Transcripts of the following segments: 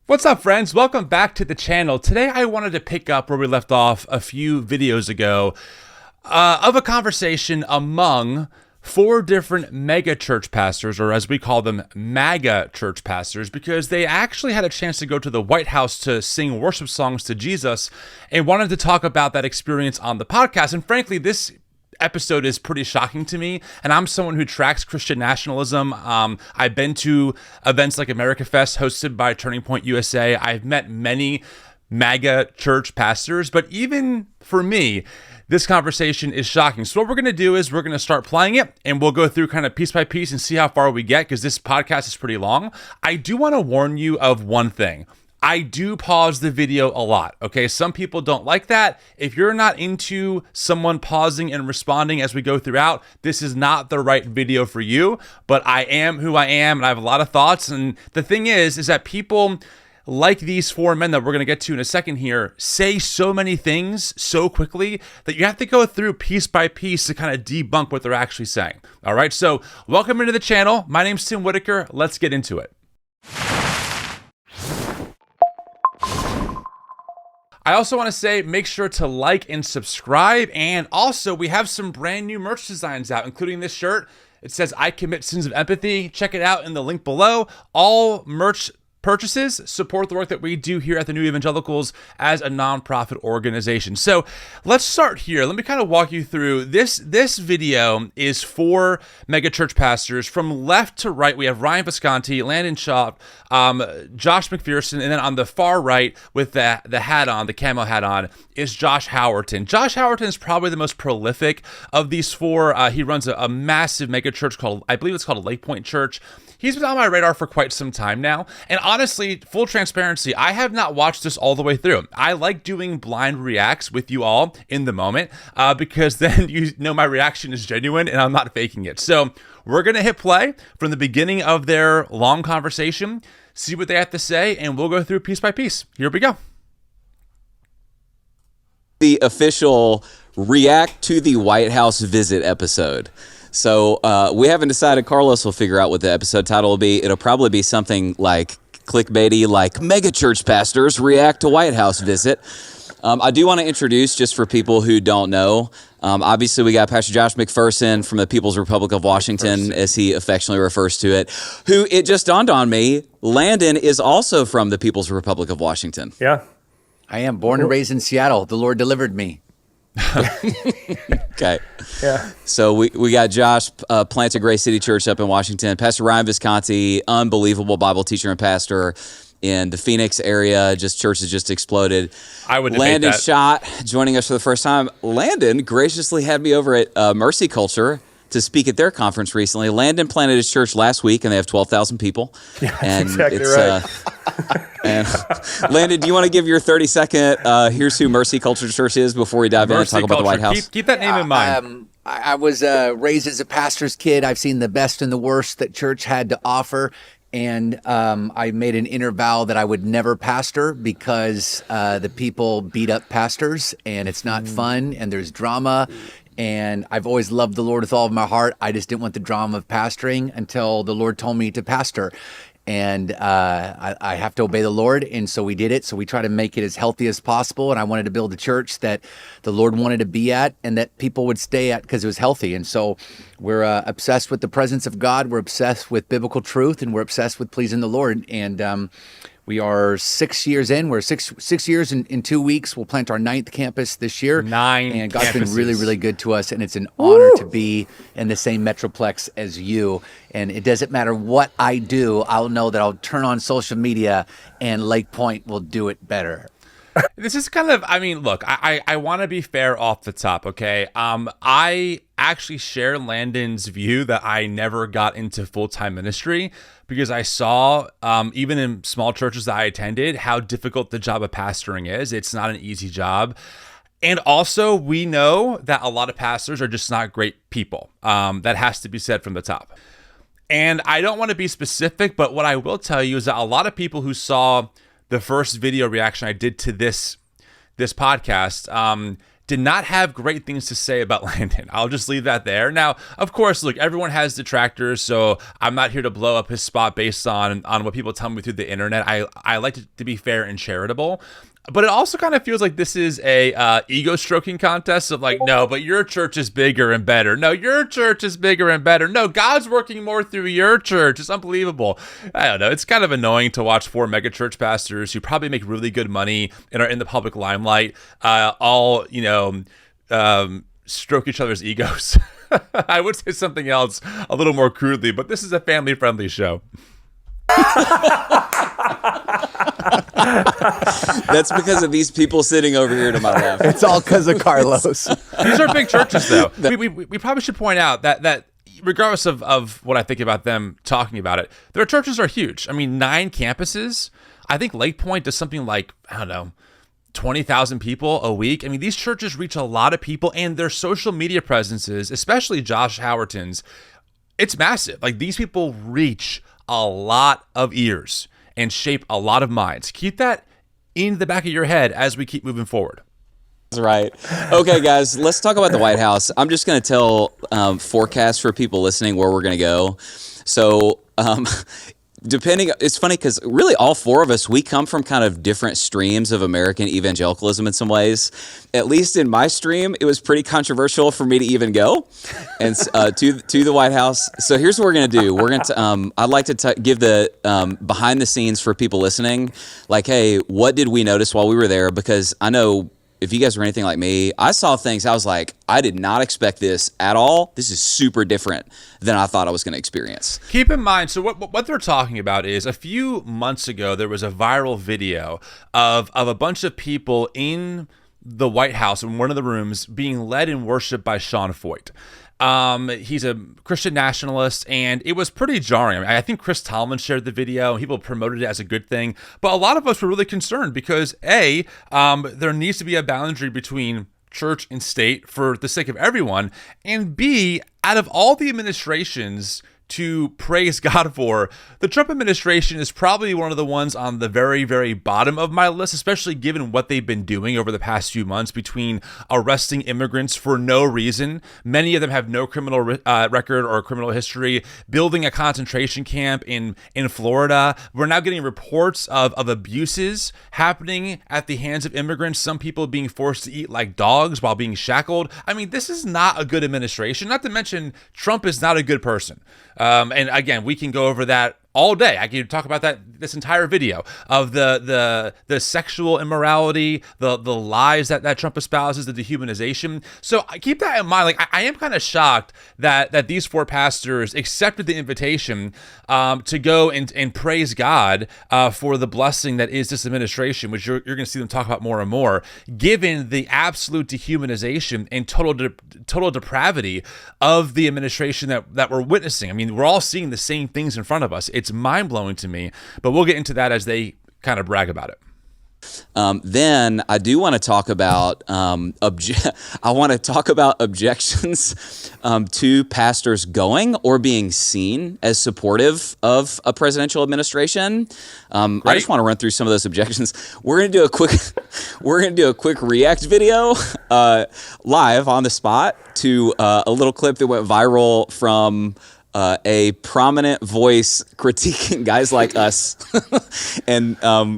What's up, friends? Welcome back to the channel. Today I wanted to pick up where we left off a few videos ago of a conversation among four different mega church pastors, or as we call them, MAGA church pastors, because they actually had a chance to go to the White House to sing worship songs to Jesus and wanted to talk about that experience on the podcast. And frankly, this episode is pretty shocking to me, and I'm someone who tracks Christian nationalism. I've been to events like America Fest hosted by Turning Point USA. I've met many MAGA church pastors, but even for me, this conversation is shocking. So what we're going to do is we're going to start playing it, and we'll go through kind of piece by piece and see how far we get, because this podcast is pretty long. I do want to warn you of one thing. I do pause the video a lot, okay? Some people don't like that. If you're not into someone pausing and responding as we go throughout, this is not the right video for you, but I am who I am, and I have a lot of thoughts. And the thing is that people like these four men that we're going to get to in a second here say so many things so quickly that you have to go through piece by piece to kind of debunk what they're actually saying. All right, so welcome into the channel. My name's Tim Whitaker. Let's get into it. I also want to say, make sure to like and subscribe. And also, we have some brand new merch designs out, including this shirt. It says, "I commit sins of empathy." Check it out in the link below. All merch purchases support the work that we do here at the New Evangelicals as a nonprofit organization. So let's start here. Let me kind of walk you through this. This video is for mega church pastors. From left to right, we have Ryan Visconti, Landon Shaw, Josh McPherson, and then on the far right with the hat on, the camo hat on, is Josh Howerton. Josh Howerton is probably the most prolific of these four. He runs a massive mega church called, I believe it's called Lake Point Church. He's been on my radar for quite some time now. And honestly, full transparency, I have not watched this all the way through. I like doing blind reacts with you all in the moment because then you know my reaction is genuine and I'm not faking it. So we're going to hit play from the beginning of their long conversation, see what they have to say, and we'll go through piece by piece. Here we go. The official react to the White House visit episode. So we haven't decided. Carlos will figure out what the episode title will be. It'll probably be something like clickbaity, like mega church pastors react to White House visit. I do want to introduce, just for people who don't know, obviously we got Pastor Josh McPherson from the People's Republic of Washington, as he affectionately refers to it, who, it just dawned on me, Landon is also from the People's Republic of Washington. Yeah. I am born and raised in Seattle. The Lord delivered me. Okay. Yeah. So we got Josh, plants a Grace City Church up in Washington. Pastor Ryan Visconti, unbelievable Bible teacher and pastor in the Phoenix area. Just church has just exploded. I would debate Landon that. Schott joining us for the first time. Landon graciously had me over at Mercy Culture to speak at their conference recently. Landon planted his church last week, and they have 12,000 people. Yeah, and exactly right. And Landon, do you want to give your 30-second here's who Mercy Culture Church is before we dive in and talk about the White House? Keep that name in mind. I was raised as a pastor's kid. I've seen the best and the worst that church had to offer. And I made an inner vow that I would never pastor because the people beat up pastors and it's not fun and there's drama. And I've always loved the Lord with all of my heart. I just didn't want the drama of pastoring until the Lord told me to pastor. And I have to obey the Lord, and so we did it. So we try to make it as healthy as possible, and I wanted to build a church that the Lord wanted to be at and that people would stay at because it was healthy. And so we're obsessed with the presence of God, we're obsessed with biblical truth, and we're obsessed with pleasing the Lord. And we are 6 years in. We're six years in 2 weeks. We'll plant our 9th campus this year. 9 And God's campuses. been really, really good to us. And it's an honor to be in the same metroplex as you. And it doesn't matter what I do. I'll know that I'll turn on social media and Lake Point will do it better. This is kind of, I mean, look, I want to be fair off the top, okay? I actually share Landon's view that I never got into full-time ministry because I saw, even in small churches that I attended, how difficult the job of pastoring is. It's not an easy job. And also, we know that a lot of pastors are just not great people. That has to be said from the top. And I don't want to be specific, but what I will tell you is that a lot of people who saw the first video reaction I did to this podcast did not have great things to say about Landon. I'll just leave that there. Now, of course, look, everyone has detractors, so I'm not here to blow up his spot based on what people tell me through the internet. I like to be fair and charitable. But it also kind of feels like this is a ego stroking contest of like, no, but your church is bigger and better. No, your church is bigger and better. No, God's working more through your church. It's unbelievable. I don't know. It's kind of annoying to watch 4 megachurch pastors who probably make really good money and are in the public limelight, all, stroke each other's egos. I would say something else a little more crudely, but this is a family-friendly show. That's because of these people sitting over here to my left. It's all because of Carlos. These are big churches, though. We probably should point out that regardless of what I think about them talking about it, their churches are huge. I mean, 9 campuses. I think Lake Point does something like, 20,000 people a week. I mean, these churches reach a lot of people, and their social media presences, especially Josh Howerton's, it's massive. Like, these people reach a lot of ears and shape a lot of minds. Keep that in the back of your head as we keep moving forward. That's right. Okay, guys, let's talk about the White House. I'm just going to tell forecasts for people listening where we're going to go. So, it's funny because really all 4 of us, we come from kind of different streams of American evangelicalism in some ways. At least in my stream, it was pretty controversial for me to even go and to the White House. So here's what we're going to do. We're going to I'd like to give the behind the scenes for people listening. Like, hey, what did we notice while we were there? Because I know if you guys were anything like me, I saw things, I was like, I did not expect this at all. This is super different than I thought I was going to experience. Keep in mind, so what they're talking about is a few months ago, there was a viral video of a bunch of people in the White House in one of the rooms being led in worship by Sean Foyt. He's a Christian nationalist, and it was pretty jarring. I mean, I think Chris Tomlin shared the video, and people promoted it as a good thing. But a lot of us were really concerned because A, there needs to be a boundary between church and state for the sake of everyone, and B, out of all the administrations to praise God for, the Trump administration is probably one of the ones on the very, very bottom of my list, especially given what they've been doing over the past few months between arresting immigrants for no reason. Many of them have no criminal record or criminal history, building a concentration camp in Florida. We're now getting reports of abuses happening at the hands of immigrants, some people being forced to eat like dogs while being shackled. I mean, this is not a good administration, not to mention Trump is not a good person. And again, we can go over that all day. I could talk about this entire video of the sexual immorality, the lies that Trump espouses, the dehumanization. So keep that in mind. Like, I am kind of shocked that these 4 pastors accepted the invitation to go and praise God for the blessing that is this administration, which you're going to see them talk about more and more, given the absolute dehumanization and total depravity of the administration that we're witnessing. I mean, we're all seeing the same things in front of us. It's mind-blowing to me, but we'll get into that as they kind of brag about it. Then I do want to talk about objections to pastors going or being seen as supportive of a presidential administration. I just want to run through some of those objections. We're going to do a quick react video live on the spot to a little clip that went viral from a prominent voice critiquing guys like us, and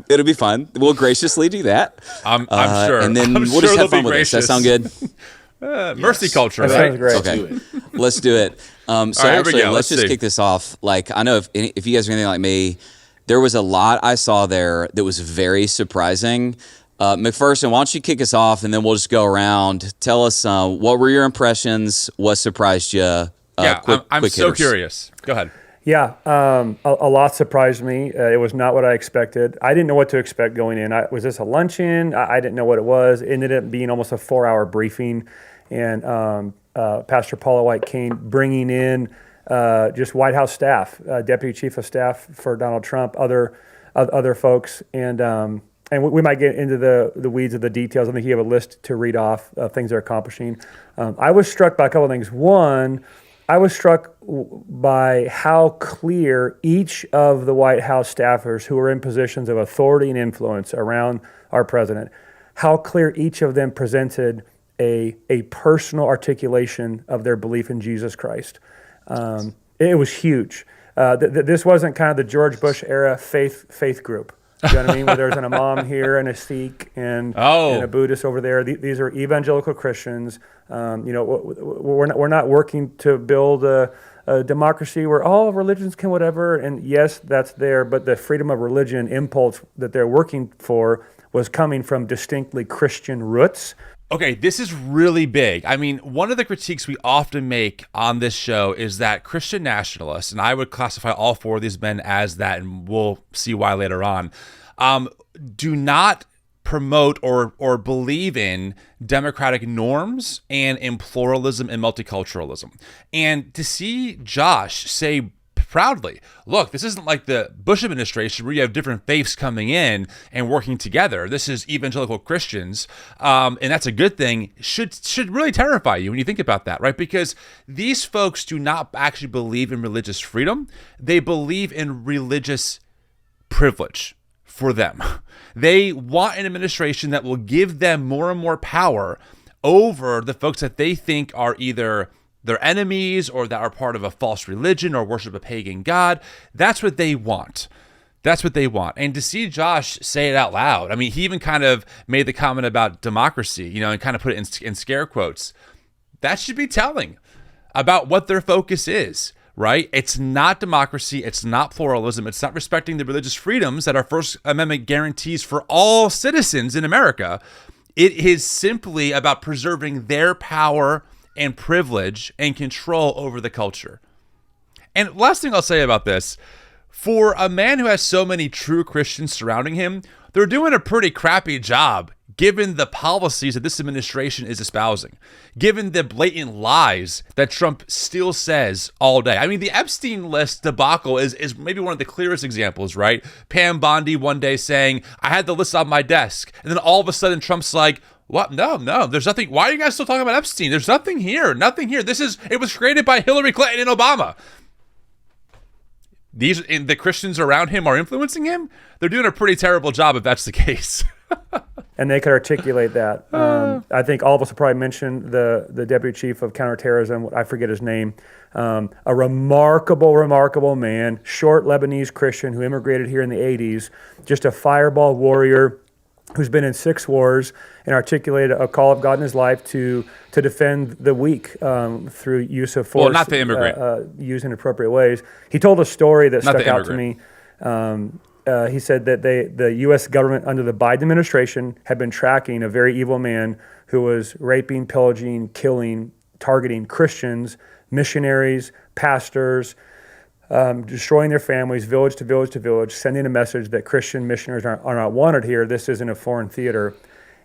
it'll be fun. We'll graciously do that. I'm sure. And then we'll just have fun with this. Does that sound good? Mercy culture, that right? sounds great. Okay, let's do it. So actually, let's just kick this off. Like, I know if you guys are anything like me, there was a lot I saw there that was very surprising. McPherson, why don't you kick us off, and then we'll just go around. Tell us what were your impressions, what surprised you. I'm so curious. Go ahead. Yeah, a lot surprised me. It was not what I expected. I didn't know what to expect going in. Was this a luncheon? I didn't know what it was. It ended up being almost a 4-hour briefing, and Pastor Paula White Kane bringing in just White House staff, Deputy Chief of Staff for Donald Trump, other folks, and we might get into the weeds of the details. I think you have a list to read off of things they're accomplishing. I was struck by a couple of things. One, I was struck by how clear each of the White House staffers who are in positions of authority and influence around our president, how clear each of them presented a personal articulation of their belief in Jesus Christ. It was huge. This wasn't kind of the George Bush era faith group. You know what I mean? Where there's an imam here and a Sikh and a Buddhist over there. These are evangelical Christians. We're not working to build a democracy where all religions can whatever. And yes, that's there, but the freedom of religion impulse that they're working for was coming from distinctly Christian roots. Okay, this is really big. I mean, one of the critiques we often make on this show is that Christian nationalists, and I would classify all four of these men as that, and we'll see why later on, do not promote or believe in democratic norms and in pluralism and multiculturalism. And to see Josh say proudly, look, this isn't like the Bush administration where you have different faiths coming in and working together. This is evangelical Christians, and that's a good thing. Should really terrify you when you think about that, right? Because these folks do not actually believe in religious freedom. They believe in religious privilege for them. They want an administration that will give them more and more power over the folks that they think are either their enemies or that are part of a false religion or worship a pagan god. That's what they want. That's what they want. And to see Josh say it out loud, I mean, he even kind of made the comment about democracy, and kind of put it in scare quotes. That should be telling about what their focus is, right? It's not democracy. It's not pluralism. It's not respecting the religious freedoms that our First Amendment guarantees for all citizens in America. It is simply about preserving their power and privilege and control over the culture. And last thing I'll say about this, for a man who has so many true Christians surrounding him, they're doing a pretty crappy job given the policies that this administration is espousing, given the blatant lies that Trump still says all day. I mean, the Epstein list debacle is maybe one of the clearest examples, right? Pam Bondi one day saying, I had the list on my desk. And then all of a sudden Trump's like, what? No, there's nothing. Why are you guys still talking about Epstein? There's nothing here. It was created by Hillary Clinton and Obama. The Christians around him are influencing him. They're doing a pretty terrible job if that's the case. And they could articulate that. I think all of us will probably mention the deputy chief of counterterrorism. I forget his name. A remarkable man, short Lebanese Christian who immigrated here in the 80s, just a fireball warrior who's been in 6 wars and articulated a call of God in his life to defend the weak through use of force. Well, not the immigrant. Used in appropriate ways. He told a story that stuck out to me. He said that the U.S. government under the Biden administration had been tracking a very evil man who was raping, pillaging, killing, targeting Christians, missionaries, pastors, destroying their families, village to village to village, sending a message that Christian missionaries are not wanted here. This isn't a foreign theater.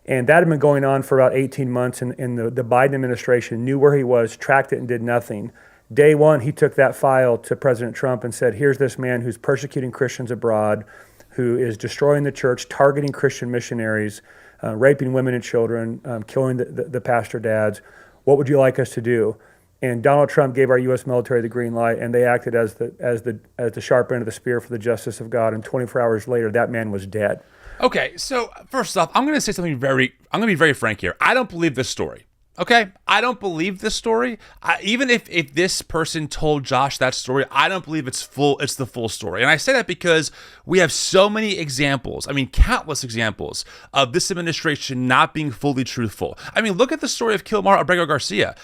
And that had been going on for about 18 months, and the Biden administration knew where he was, tracked it, and did nothing. Day one, he took that file to President Trump and said, here's this man who's persecuting Christians abroad, who is destroying the church, targeting Christian missionaries, raping women and children, killing the pastor dads. What would you like us to do? And Donald Trump gave our U.S. military the green light, and they acted as the sharp end of the spear for the justice of God. And 24 hours later, that man was dead. Okay, so first off, I'm going to say something I'm going to be very frank here. I don't believe this story. Okay, I don't believe this story. Even if this person told Josh that story, I don't believe it's the full story. And I say that because we have so many examples, countless examples of this administration not being fully truthful. Look at the story of Kilmar Abrego Garcia.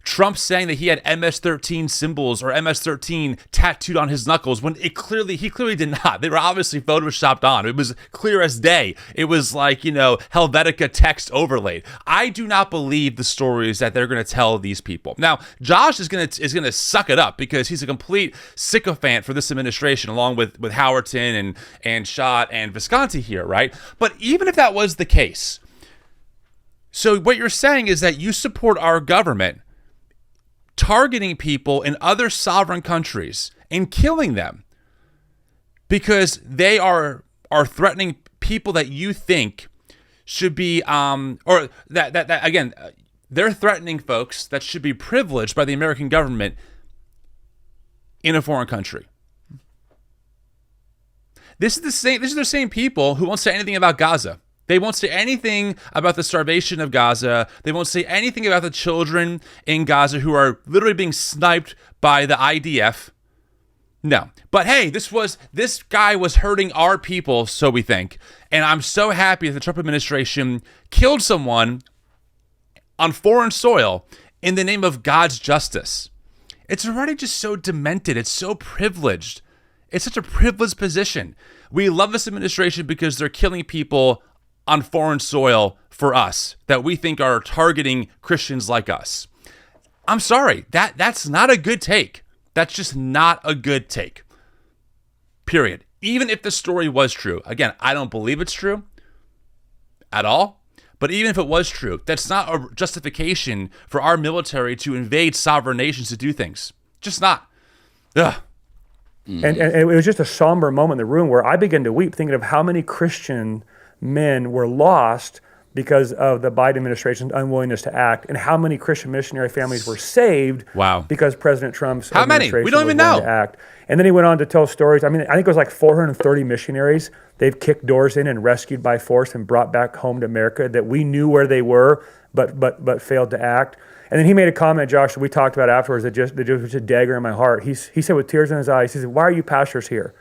Trump saying that he had MS-13 symbols or MS-13 tattooed on his knuckles when he clearly did not. They were obviously photoshopped on. It was clear as day. It was like, Helvetica text overlaid. I do not believe the stories that they're going to tell these people. Now, Josh is going to suck it up because he's a complete sycophant for this administration, along with Howerton and Schott and Visconti here, right? But even if that was the case, so what you're saying is that you support our government targeting people in other sovereign countries and killing them because they are threatening people that you think should be or that again, they're threatening folks that should be privileged by the American government in a foreign country. These are the same people who won't say anything about Gaza. They won't say anything about the starvation of Gaza. They won't say anything about the children in Gaza who are literally being sniped by the IDF. No. But hey, this guy was hurting our people, so we think. And I'm so happy that the Trump administration killed someone on foreign soil in the name of God's justice. It's already just so demented. It's so privileged. It's such a privileged position. We love this administration because they're killing people on foreign soil for us that we think are targeting Christians like us. I'm sorry, that's not a good take. That's just not a good take. Period. Even if the story was true. Again, I don't believe it's true at all. But even if it was true, that's not a justification for our military to invade sovereign nations to do things. Just not. Ugh. And it was just a somber moment in the room where I began to weep, thinking of how many Christian men were lost because of the Biden administration's unwillingness to act, and how many Christian missionary families were saved because President Trump's administration we don't even was willing know. to act. And then he went on to tell stories. I mean, I think it was like 430 missionaries they've kicked doors in and rescued by force and brought back home to America that we knew where they were, but failed to act. And then he made a comment, Josh, that we talked about afterwards that just was a dagger in my heart. He said with tears in his eyes, he said, "Why are you pastors here?"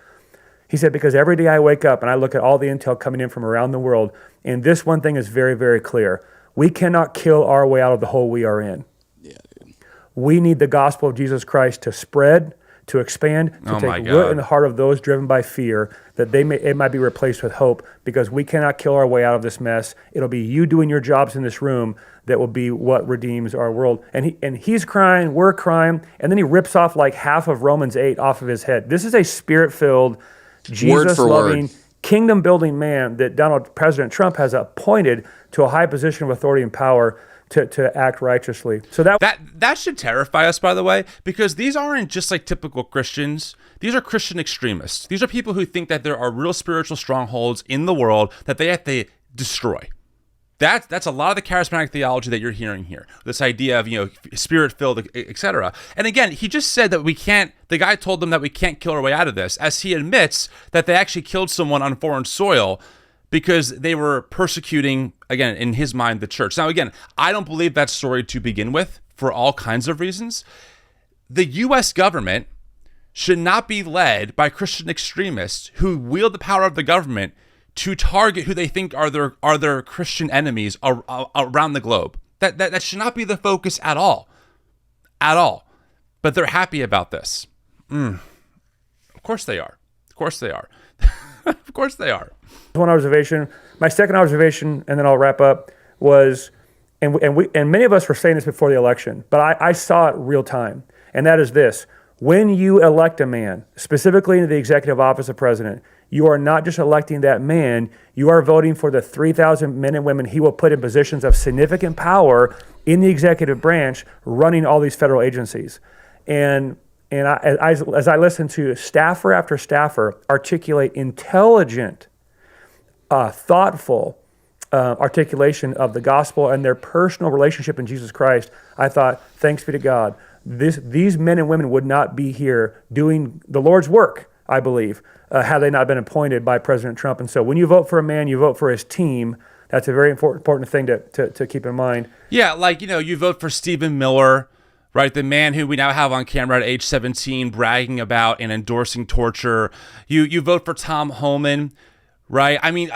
He said, "Because every day I wake up and I look at all the intel coming in from around the world, and this one thing is very, very clear. We cannot kill our way out of the hole we are in. Yeah, dude. We need the gospel of Jesus Christ to spread, to expand, to take root in the heart of those driven by fear, that it might be replaced with hope, because we cannot kill our way out of this mess. It'll be you doing your jobs in this room that will be what redeems our world." And he's crying, we're crying, and then he rips off like half of Romans 8 off of his head. This is a spirit-filled, Jesus-loving, kingdom-building man that President Trump has appointed to a high position of authority and power to act righteously. So that should terrify us, by the way, because these aren't just like typical Christians. These are Christian extremists. These are people who think that there are real spiritual strongholds in the world that they have to destroy. That's a lot of the charismatic theology that you're hearing here. This idea of, spirit-filled, etc. And again, he just said that the guy told them that we can't kill our way out of this, as he admits that they actually killed someone on foreign soil because they were persecuting, again, in his mind, the church. Now, again, I don't believe that story to begin with for all kinds of reasons. The U.S. government should not be led by Christian extremists who wield the power of the government to target who they think are their Christian enemies around the globe. That should not be the focus at all. At all. But they're happy about this. Of course they are. Of course they are. Of course they are. One observation. My second observation, and then I'll wrap up, was, and many of us were saying this before the election, but I saw it real time, and that is this. When you elect a man, specifically into the executive office of president, you are not just electing that man, you are voting for the 3,000 men and women he will put in positions of significant power in the executive branch running all these federal agencies. And as I listen to staffer after staffer articulate intelligent, thoughtful articulation of the gospel and their personal relationship in Jesus Christ, I thought, thanks be to God. These men and women would not be here doing the Lord's work, I believe, had they not been appointed by President Trump. And so when you vote for a man, you vote for his team. That's a very important thing to keep in mind. Yeah, you vote for Stephen Miller, right? The man who we now have on camera at age 17 bragging about and endorsing torture. You vote for Tom Homan, right? I mean,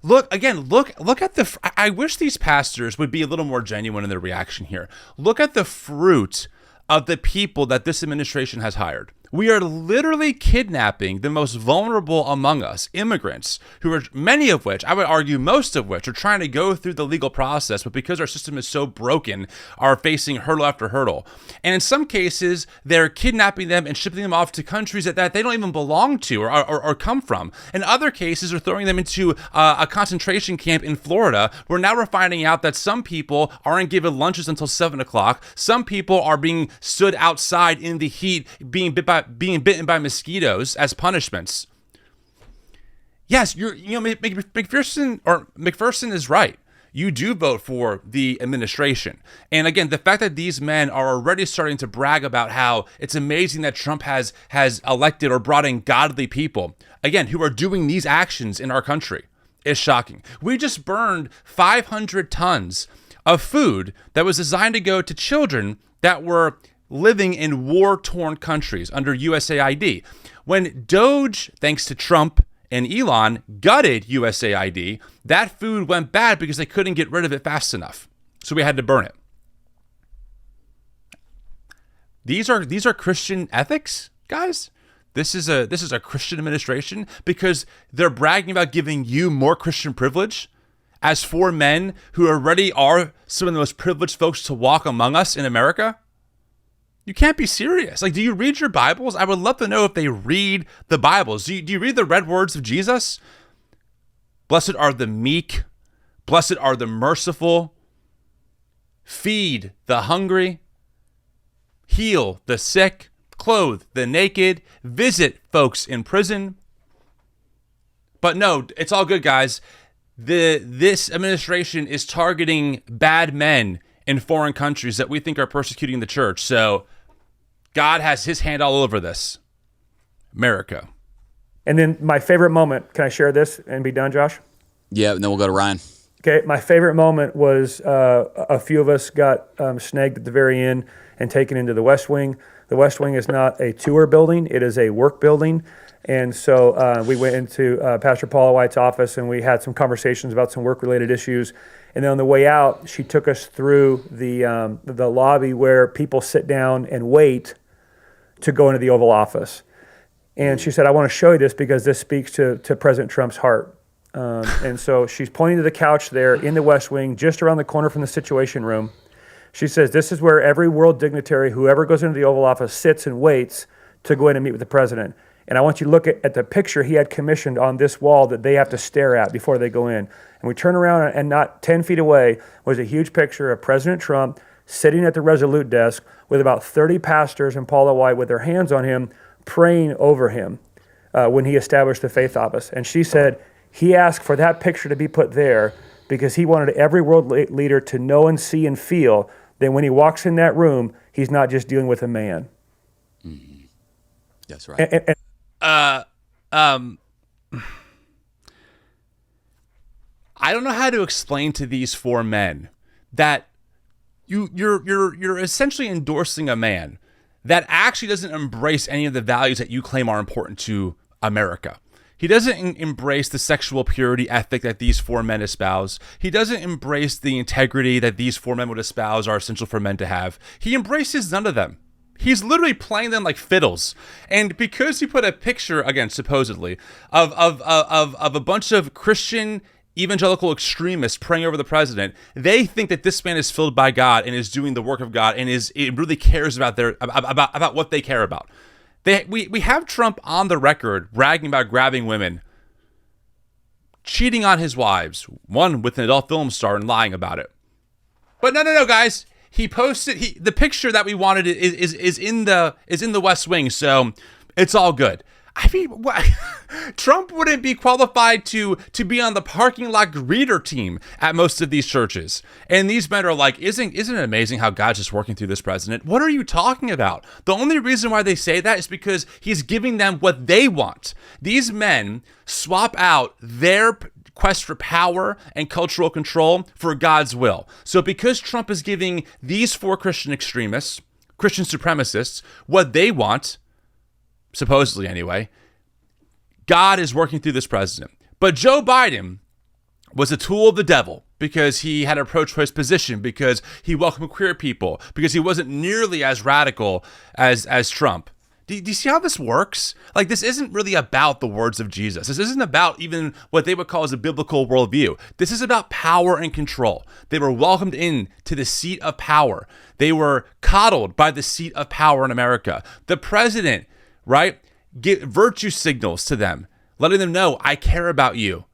look at I wish these pastors would be a little more genuine in their reaction here. Look at the fruit of the people that this administration has hired. We are literally kidnapping the most vulnerable among us, immigrants, who are, many of which, I would argue most of which, are trying to go through the legal process, but because our system is so broken, are facing hurdle after hurdle. And in some cases, they're kidnapping them and shipping them off to countries that they don't even belong to or come from. In other cases, they're throwing them into a concentration camp in Florida, where now we're finding out that some people aren't given lunches until 7 o'clock. Some people are being stood outside in the heat, being bitten by mosquitoes as punishments. Yes, McPherson is right. You do vote for the administration. And again, the fact that these men are already starting to brag about how it's amazing that Trump has elected or brought in godly people, again, who are doing these actions in our country. is shocking. We just burned 500 tons of food that was designed to go to children that were living in war-torn countries under USAID. When Doge, thanks to Trump and Elon, gutted USAID, that food went bad because they couldn't get rid of it fast enough. So we had to burn it. These are Christian ethics, guys. This is a Christian administration because they're bragging about giving you more Christian privilege as four men who already are some of the most privileged folks to walk among us in America. You can't be serious. Like, do you read your Bibles? I would love to know if they read the Bibles. Do you read the red words of Jesus? Blessed are the meek. Blessed are the merciful. Feed the hungry. Heal the sick. Clothe the naked. Visit folks in prison. But no, it's all good, guys. This administration is targeting bad men in foreign countries that we think are persecuting the church. So God has his hand all over this. America. And then my favorite moment, can I share this and be done, Josh? Yeah, and then we'll go to Ryan. Okay, my favorite moment was a few of us got snagged at the very end and taken into the West Wing. The West Wing is not a tour building, it is a work building. And so we went into Pastor Paula White's office and we had some conversations about some work-related issues. And then on the way out, she took us through the lobby where people sit down and wait to go into the Oval Office. And she said, I want to show you this because this speaks to President Trump's heart. And so she's pointing to the couch there in the West Wing, just around the corner from the Situation Room. She says, this is where every world dignitary, whoever goes into the Oval Office, sits and waits to go in and meet with the president. And I want you to look at the picture he had commissioned on this wall that they have to stare at before they go in. And we turn around and not 10 feet away was a huge picture of President Trump sitting at the Resolute desk with about 30 pastors and Paula White with their hands on him, praying over him when he established the faith office. And she said he asked for that picture to be put there because he wanted every world leader to know and see and feel that when he walks in that room, he's not just dealing with a man. Mm-hmm. That's right. I don't know how to explain to these four men that you're essentially endorsing a man that actually doesn't embrace any of the values that you claim are important to America. He doesn't embrace the sexual purity ethic that these four men espouse. He doesn't embrace the integrity that these four men would espouse are essential for men to have. He embraces none of them. He's literally playing them like fiddles. And because he put a picture, again, supposedly, of a bunch of Christian evangelical extremists praying over the president, they think that this man is filled by God and is doing the work of God and it really cares about what they care about. We have Trump on the record bragging about grabbing women, cheating on his wives, one with an adult film star and lying about it. But no, guys. He posted the picture that we wanted is in the West Wing, so it's all good. I mean, Trump wouldn't be qualified to be on the parking lot greeter team at most of these churches. And these men are like, isn't it amazing how God's just working through this president? What are you talking about? The only reason why they say that is because he's giving them what they want. These men swap out their quest for power and cultural control for God's will. So because Trump is giving these four Christian extremists, Christian supremacists, what they want, supposedly anyway, God is working through this president. But Joe Biden was a tool of the devil because he had a pro-choice position, because he welcomed queer people, because he wasn't nearly as radical as Trump. Do you see how this works? Like, this isn't really about the words of Jesus. This isn't about even what they would call as a biblical worldview. This is about power and control. They were welcomed in to the seat of power. They were coddled by the seat of power in America. The president, right, get virtue signals to them, letting them know, I care about you,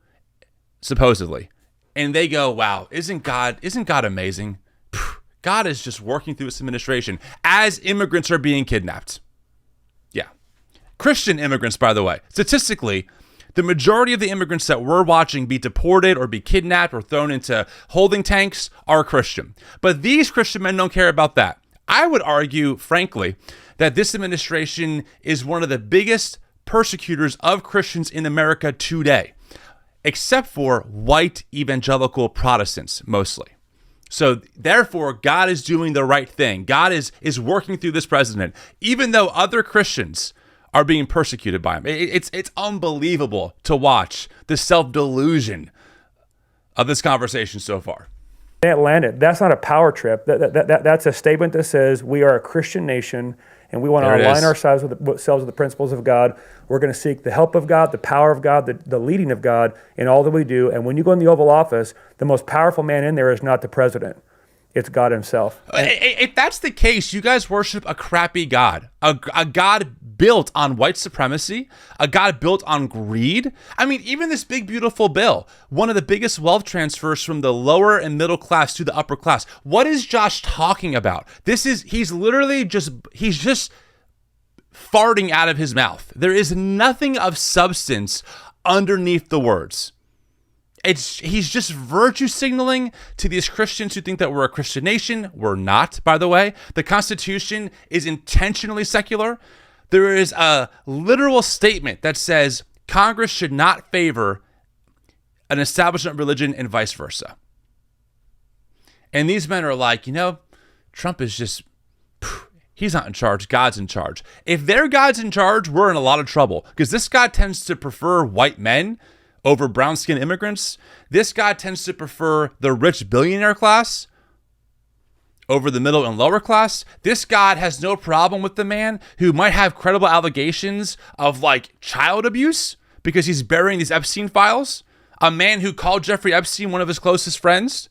supposedly. And they go, wow, isn't God amazing? God is just working through this administration as immigrants are being kidnapped. Yeah. Christian immigrants, by the way. Statistically, the majority of the immigrants that we're watching be deported or be kidnapped or thrown into holding tanks are Christian. But these Christian men don't care about that. I would argue, frankly, that this administration is one of the biggest persecutors of Christians in America today. except for white evangelical Protestants, mostly. So therefore, God is doing the right thing. God is working through this president, even though other Christians are being persecuted by him. It's unbelievable to watch the self-delusion of this conversation so far. That landed. That's not a power trip. That's a statement that says we are a Christian nation and we want to align ourselves with the principles of God. We're going to seek the help of God, the power of God, the leading of God in all that we do. And when you go in the Oval Office, the most powerful man in there is not the president. It's God himself. If that's the case, you guys worship a crappy God, a God built on white supremacy, a God built on greed. I mean, even this big, beautiful bill, one of the biggest wealth transfers from the lower and middle class to the upper class. What is Josh talking about? He's literally just farting out of his mouth. There is nothing of substance underneath the words. He's just virtue signaling to these Christians who think that we're a Christian nation. We're not, by the way. The Constitution is intentionally secular. There is a literal statement that says Congress should not favor an establishment religion and vice versa. And these men are like, Trump is just, he's not in charge. God's in charge. If their God's in charge, we're in a lot of trouble because this God tends to prefer white men over brown-skinned immigrants. This God tends to prefer the rich billionaire class over the middle and lower class. This God has no problem with the man who might have credible allegations of child abuse because he's burying these Epstein files. A man who called Jeffrey Epstein one of his closest friends,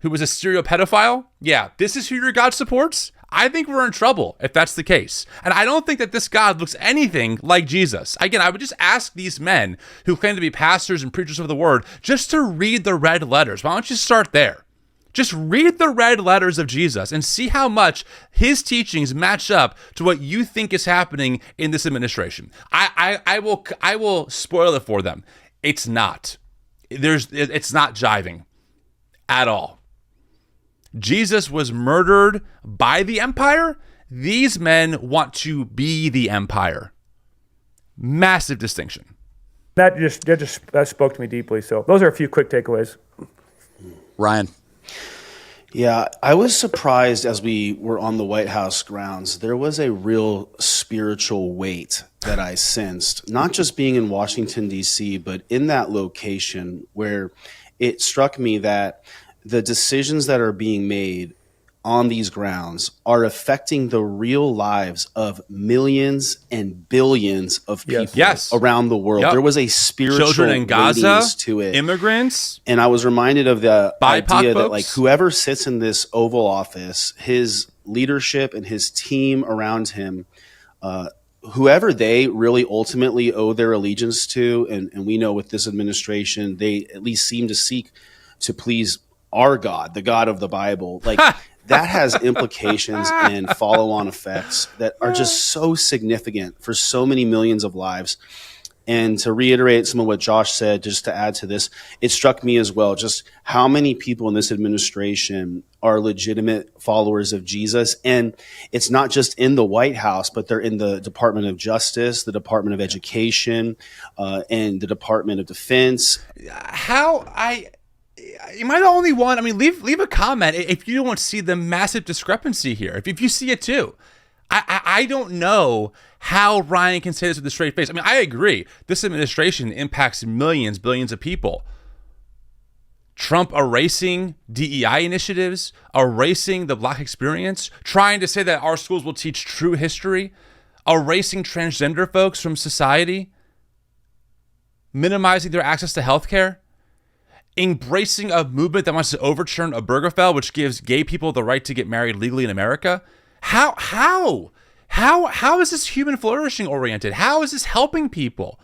who was a serial pedophile. Yeah, this is who your God supports? I think we're in trouble if that's the case. And I don't think that this God looks anything like Jesus. Again, I would just ask these men who claim to be pastors and preachers of the word just to read the red letters. Why don't you start there? Just read the red letters of Jesus and see how much his teachings match up to what you think is happening in this administration. I will spoil it for them. It's not. It's not jiving at all. Jesus was murdered by the empire. These men want to be the empire. Massive distinction. That spoke to me deeply. So those are a few quick takeaways. Ryan. Yeah, I was surprised as we were on the White House grounds. There was a real spiritual weight that I sensed, not just being in Washington, D.C., but in that location where it struck me that the decisions that are being made on these grounds are affecting the real lives of millions and billions of people around the world. There was a spiritual children in Gaza, to it. Immigrants. And I was reminded of the BIPOC idea folks. that whoever sits in this Oval Office, his leadership and his team around him, whoever they really ultimately owe their allegiance to, and we know with this administration, they at least seem to seek to please our God, the God of the Bible. That has implications and follow-on effects that are just so significant for so many millions of lives. And to reiterate some of what Josh said, just to add to this, it struck me as well, just how many people in this administration are legitimate followers of Jesus. And it's not just in the White House, but they're in the Department of Justice, the Department of Education, and the Department of Defense. Am I the only one? I mean, leave a comment if you don't see the massive discrepancy here. If you see it too. I don't know how Ryan can say this with a straight face. I mean, I agree. This administration impacts millions, billions of people. Trump erasing DEI initiatives, erasing the Black experience, trying to say that our schools will teach true history, erasing transgender folks from society, minimizing their access to healthcare, embracing a movement that wants to overturn Obergefell, which gives gay people the right to get married legally in America. How is this human flourishing oriented? How is this helping people?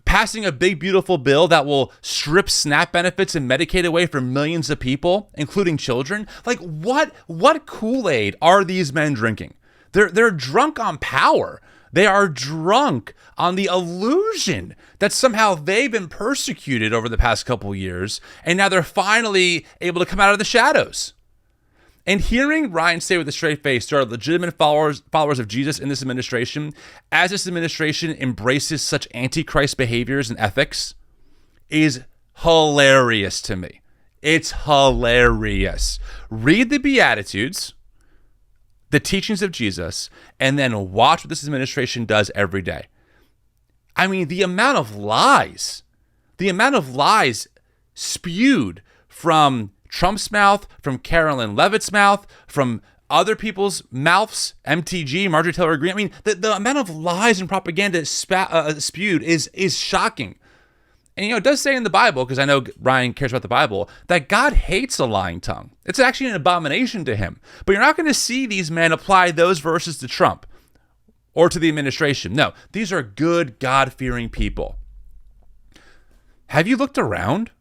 Passing a big, beautiful bill that will strip SNAP benefits and Medicaid away from millions of people, including children. What Kool-Aid are these men drinking? They're drunk on power. They are drunk on the illusion that somehow they've been persecuted over the past couple of years, and now they're finally able to come out of the shadows. And hearing Ryan say with a straight face, there are legitimate followers of Jesus in this administration, as this administration embraces such antichrist behaviors and ethics, is hilarious to me. It's hilarious. Read the Beatitudes, the teachings of Jesus, and then watch what this administration does every day. I mean, the amount of lies spewed from Trump's mouth, from Carolyn Levitt's mouth, from other people's mouths, MTG, Marjorie Taylor Greene. I mean, the amount of lies and propaganda spewed is shocking. And, it does say in the Bible, because I know Ryan cares about the Bible, that God hates a lying tongue. It's actually an abomination to him. But you're not going to see these men apply those verses to Trump or to the administration. No, these are good, God-fearing people. Have you looked around?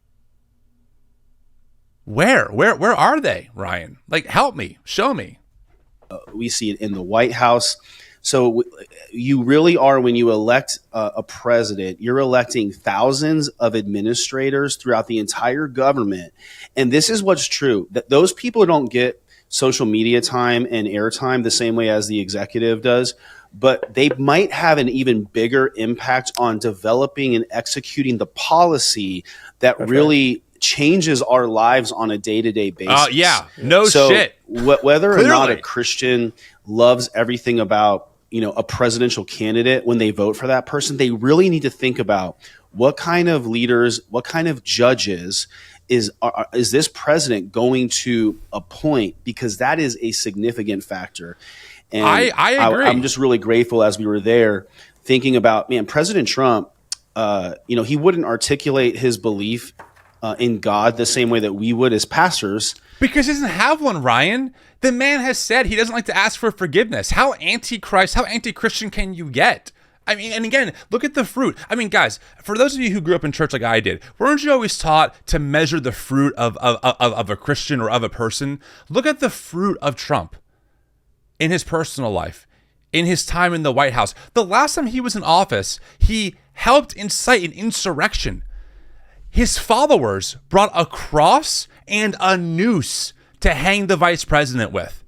Where are they, Ryan? Like, help me, show me. We see it in the White House. So you really are, when you elect a president, you're electing thousands of administrators throughout the entire government. And this is what's true, that those people don't get social media time and airtime the same way as the executive does, but they might have an even bigger impact on developing and executing the policy that changes our lives on a day-to-day basis. Shit. Whether or not a Christian loves everything about a presidential candidate, when they vote for that person, they really need to think about what kind of leaders, what kind of judges is this president going to appoint, because that is a significant factor. And I agree. I'm just really grateful as we were there thinking about, President Trump, he wouldn't articulate his belief in God the same way that we would as pastors. Because he doesn't have one, Ryan. The man has said he doesn't like to ask for forgiveness. How anti-Christ, how anti-Christian can you get? I mean, and again, look at the fruit. I mean, guys, for those of you who grew up in church like I did, weren't you always taught to measure the fruit of a Christian or of a person? Look at the fruit of Trump in his personal life, in his time in the White House. The last time he was in office, he helped incite an insurrection. His followers brought a cross and a noose to hang the vice president with.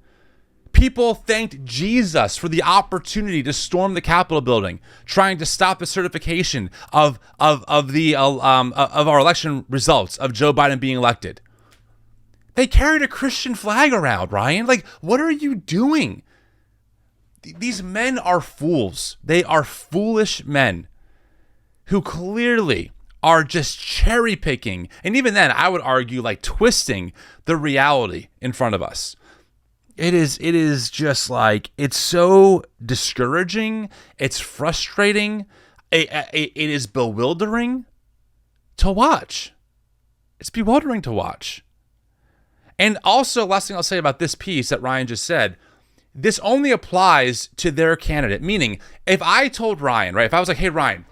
People thanked Jesus for the opportunity to storm the Capitol building, trying to stop the certification of our election results, of Joe Biden being elected. They carried a Christian flag around, Ryan. Like, what are you doing? These men are fools. They are foolish men who clearly are just cherry picking. And even then, I would argue, like, twisting the reality in front of us. It is just like, it's so discouraging. It's frustrating. It is bewildering to watch. It's bewildering to watch. And also, last thing I'll say about this piece that Ryan just said, this only applies to their candidate. Meaning, if I told Ryan, right, if I was like, hey, Ryan,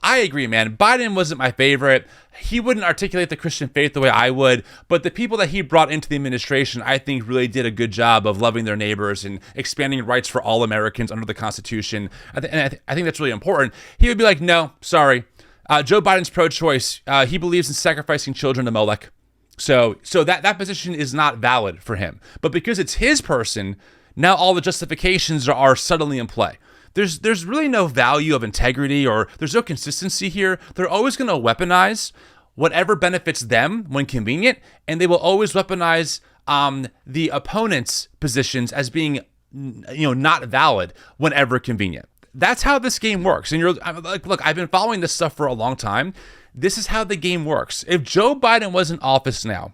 I agree, man, Biden wasn't my favorite. He wouldn't articulate the Christian faith the way I would, but the people that he brought into the administration, I think, really did a good job of loving their neighbors and expanding rights for all Americans under the Constitution. I think that's really important. He would be like, no, sorry. Joe Biden's pro-choice. He believes in sacrificing children to Molech. So that position is not valid for him. But because it's his person, now all the justifications are suddenly in play. There's really no value of integrity, or there's no consistency here. They're always going to weaponize whatever benefits them when convenient, and they will always weaponize the opponent's positions as being not valid whenever convenient. That's how this game works. And you're like, look, I've been following this stuff for a long time. This is how the game works. If Joe Biden was in office now,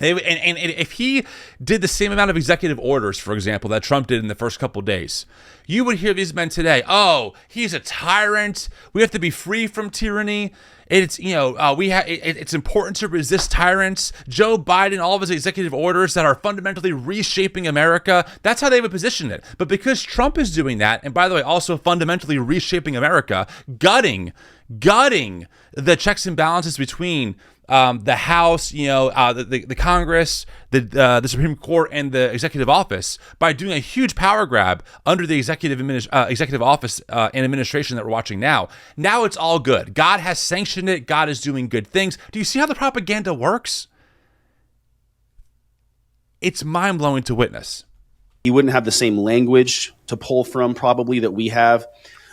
and if he did the same amount of executive orders, for example, that Trump did in the first couple of days, you would hear these men today, oh, he's a tyrant. We have to be free from tyranny. It's it's important to resist tyrants. Joe Biden, all of his executive orders that are fundamentally reshaping America. That's how they would position it. But because Trump is doing that, and by the way, also fundamentally reshaping America, gutting the checks and balances between the House, the Congress, the Supreme Court, and the executive office, by doing a huge power grab under the executive office and administration that we're watching now. Now it's all good. God has sanctioned it. God is doing good things. Do you see how the propaganda works? It's mind-blowing to witness. He wouldn't have the same language to pull from probably that we have,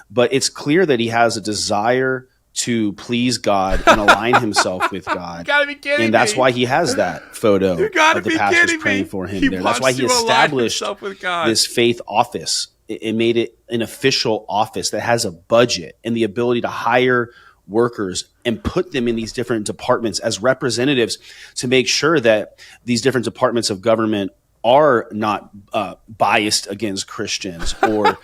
but it's clear that he has a desire to please God and align himself with God. You gotta be kidding And that's me. why he has that photo You gotta of the be pastors kidding praying me. for him He there. That's why wants he to align established himself with God. this faith office. It made it an official office that has a budget and the ability to hire workers and put them in these different departments as representatives to make sure that these different departments of government are not biased against Christians or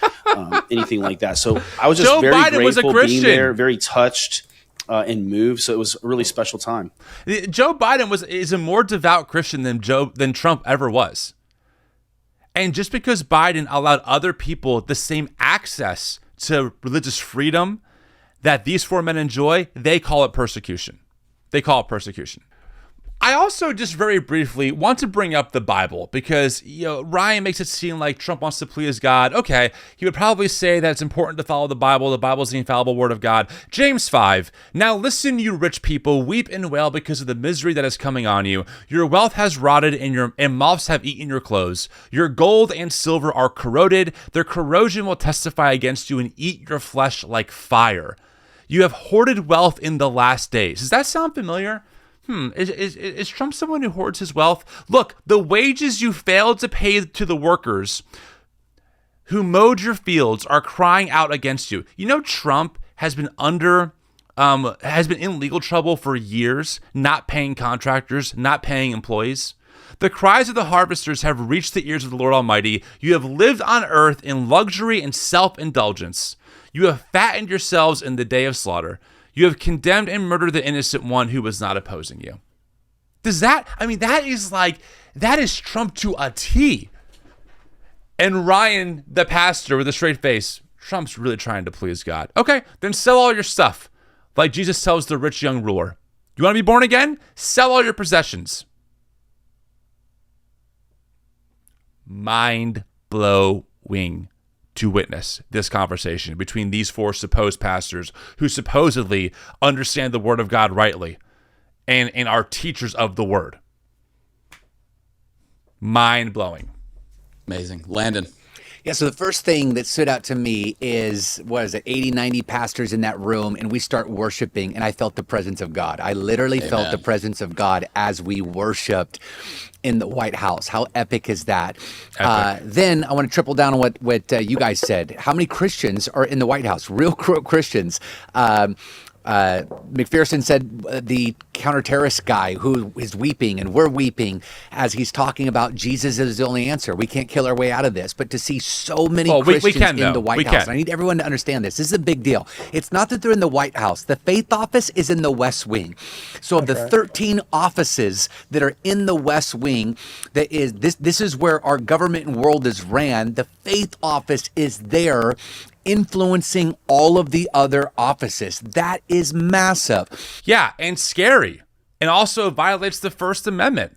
anything like that. So I was just Joe very Biden was a grateful being Christian. there, very touched and moved. So it was a really special time. Joe Biden is a more devout Christian than Trump ever was. And just because Biden allowed other people the same access to religious freedom that these four men enjoy, they call it persecution. They call it persecution. I also just very briefly want to bring up the Bible because, Ryan makes it seem like Trump wants to please God. Okay, he would probably say that it's important to follow the Bible. The Bible is the infallible word of God. James 5, now listen, you rich people, weep and wail because of the misery that is coming on you. Your wealth has rotted and moths have eaten your clothes. Your gold and silver are corroded. Their corrosion will testify against you and eat your flesh like fire. You have hoarded wealth in the last days. Does that sound familiar? Is Trump someone who hoards his wealth? Look, the wages you failed to pay to the workers who mowed your fields are crying out against you. Trump has been in legal trouble for years, not paying contractors, not paying employees. The cries of the harvesters have reached the ears of the Lord Almighty. You have lived on earth in luxury and self-indulgence. You have fattened yourselves in the day of slaughter. You have condemned and murdered the innocent one who was not opposing you. That is Trump to a T. And Ryan, the pastor with a straight face, Trump's really trying to please God. Okay, then sell all your stuff. Like Jesus tells the rich young ruler. You want to be born again? Sell all your possessions. Mind-blowing to witness this conversation between these four supposed pastors who supposedly understand the word of God rightly and are teachers of the word. Mind-blowing. Amazing. Landon. Yeah, so the first thing that stood out to me is, 80, 90 pastors in that room, and we start worshiping, and I felt the presence of God. I literally felt the presence of God as we worshiped in the White House. How epic is that? Then I want to triple down on what you guys said. How many Christians are in the White House? Real Christians. McPherson said the counter-terrorist guy who is weeping, and we're weeping as he's talking about Jesus is the only answer. We can't kill our way out of this. But to see so many Christians in the White House, and I need everyone to understand this. This is a big deal. It's not that they're in the White House. The faith office is in the West Wing. So of the 13 offices that are in the West Wing, that is this is where our government and world is ran. The faith office is there, influencing all of the other offices. That is massive. Yeah, and scary. And also violates the First Amendment.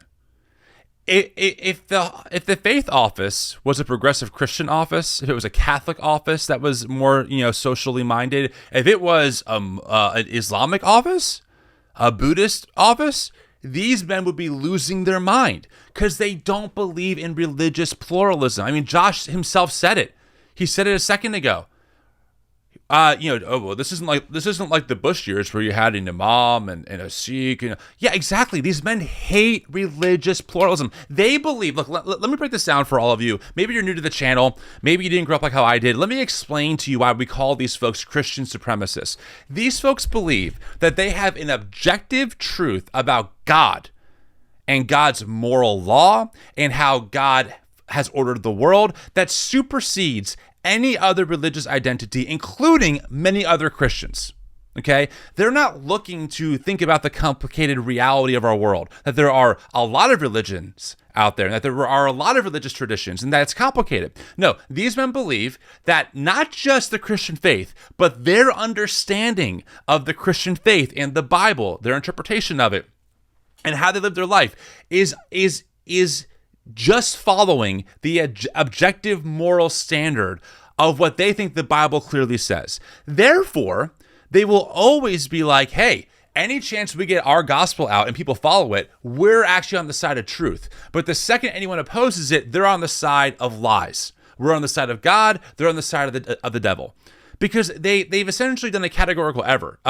If the faith office was a progressive Christian office, if it was a Catholic office that was more, socially minded, if it was an Islamic office, a Buddhist office, these men would be losing their mind because they don't believe in religious pluralism. I mean, Josh himself said it. He said it a second ago. This isn't like the Bush years where you had an imam and a Sikh. Yeah, exactly. These men hate religious pluralism. They believe, look, let me break this down for all of you. Maybe you're new to the channel. Maybe you didn't grow up like how I did. Let me explain to you why we call these folks Christian supremacists. These folks believe that they have an objective truth about God and God's moral law and how God has ordered the world that supersedes any other religious identity, including many other Christians. Okay? They're not looking to think about the complicated reality of our world, that there are a lot of religions out there, that there are a lot of religious traditions, and that it's complicated. No, these men believe that not just the Christian faith, but their understanding of the Christian faith and the Bible, their interpretation of it, and how they live their life is just following the objective moral standard of what they think the Bible clearly says. Therefore, they will always be like, hey, any chance we get our gospel out and people follow it, we're actually on the side of truth. But the second anyone opposes it, they're on the side of lies. We're on the side of God, they're on the side of the devil. because they've essentially done a categorical error.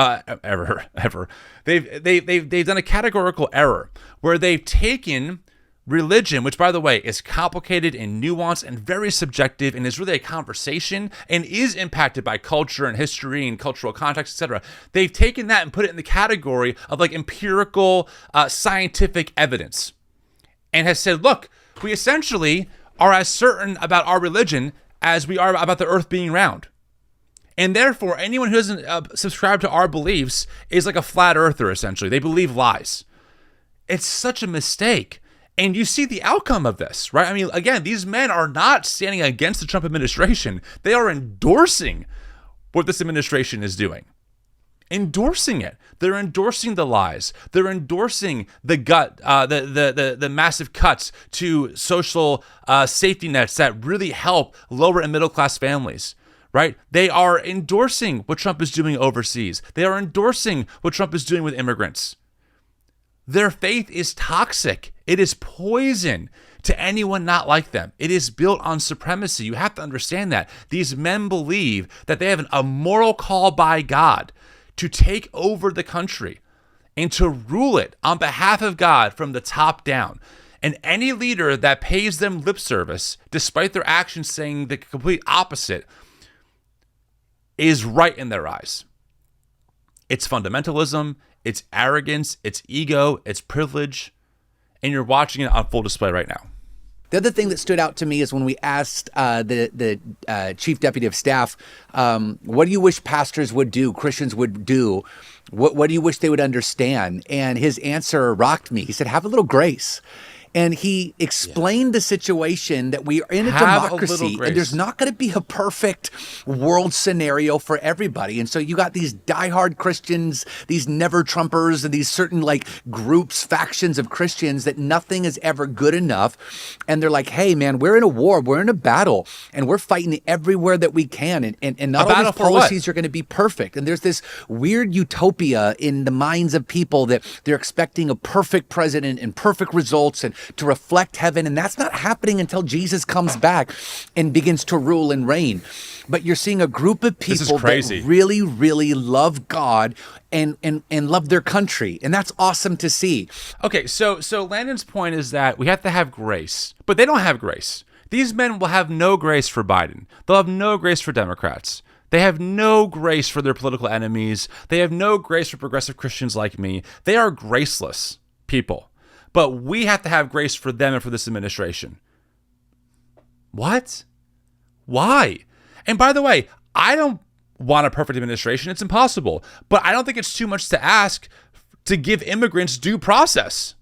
They've done a categorical error where they've taken religion, which, by the way, is complicated and nuanced and very subjective and is really a conversation and is impacted by culture and history and cultural context, etc. They've taken that and put it in the category of like empirical scientific evidence and has said, look, we essentially are as certain about our religion as we are about the earth being round. And therefore, anyone who doesn't subscribe to our beliefs is like a flat earther, essentially. They believe lies. It's such a mistake. And you see the outcome of this, right? I mean, again, these men are not standing against the Trump administration. They are endorsing what this administration is doing. Endorsing it. They're endorsing the lies. They're endorsing the massive cuts to social safety nets that really help lower and middle class families, right? They are endorsing what Trump is doing overseas. They are endorsing what Trump is doing with immigrants. Their faith is toxic. It is poison to anyone not like them. It is built on supremacy. You have to understand that. These men believe that they have a moral call by God to take over the country and to rule it on behalf of God from the top down. And any leader that pays them lip service, despite their actions saying the complete opposite, is right in their eyes. It's fundamentalism, it's arrogance, it's ego, it's privilege, and you're watching it on full display right now. The other thing that stood out to me is when we asked the chief deputy of staff, what do you wish pastors would do, Christians would do? What do you wish they would understand? And his answer rocked me. He said, have a little grace. And he explained the situation that we are in a democracy, and there's not going to be a perfect world scenario for everybody. And so you got these diehard Christians, these never Trumpers, and these certain like groups, factions of Christians that nothing is ever good enough. And they're like, hey, man, we're in a war, we're in a battle, and we're fighting everywhere that we can. And not all these policies are going to be perfect. And there's this weird utopia in the minds of people that they're expecting a perfect president and perfect results and to reflect heaven. And that's not happening until Jesus comes back and begins to rule and reign. But you're seeing a group of people that really, really love God and love their country. And that's awesome to see. Okay, so Landon's point is that we have to have grace, but they don't have grace. These men will have no grace for Biden. They'll have no grace for Democrats. They have no grace for their political enemies. They have no grace for progressive Christians like me. They are graceless people. But we have to have grace for them and for this administration. What? Why? And by the way, I don't want a perfect administration. It's impossible. But I don't think it's too much to ask to give immigrants due process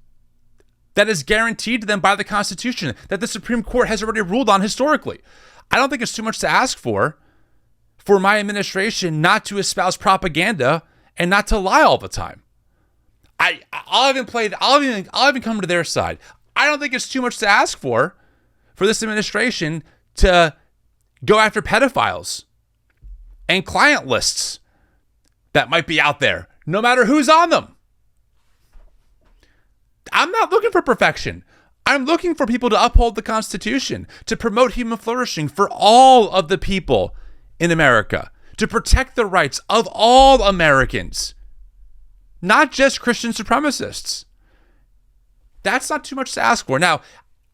that is guaranteed to them by the Constitution, that the Supreme Court has already ruled on historically. I don't think it's too much to ask for my administration not to espouse propaganda and not to lie all the time. I'll even come to their side. I don't think it's too much to ask for this administration to go after pedophiles and client lists that might be out there, no matter who's on them. I'm not looking for perfection. I'm looking for people to uphold the Constitution, to promote human flourishing for all of the people in America, to protect the rights of all Americans. Not just Christian supremacists. That's not too much to ask for. Now,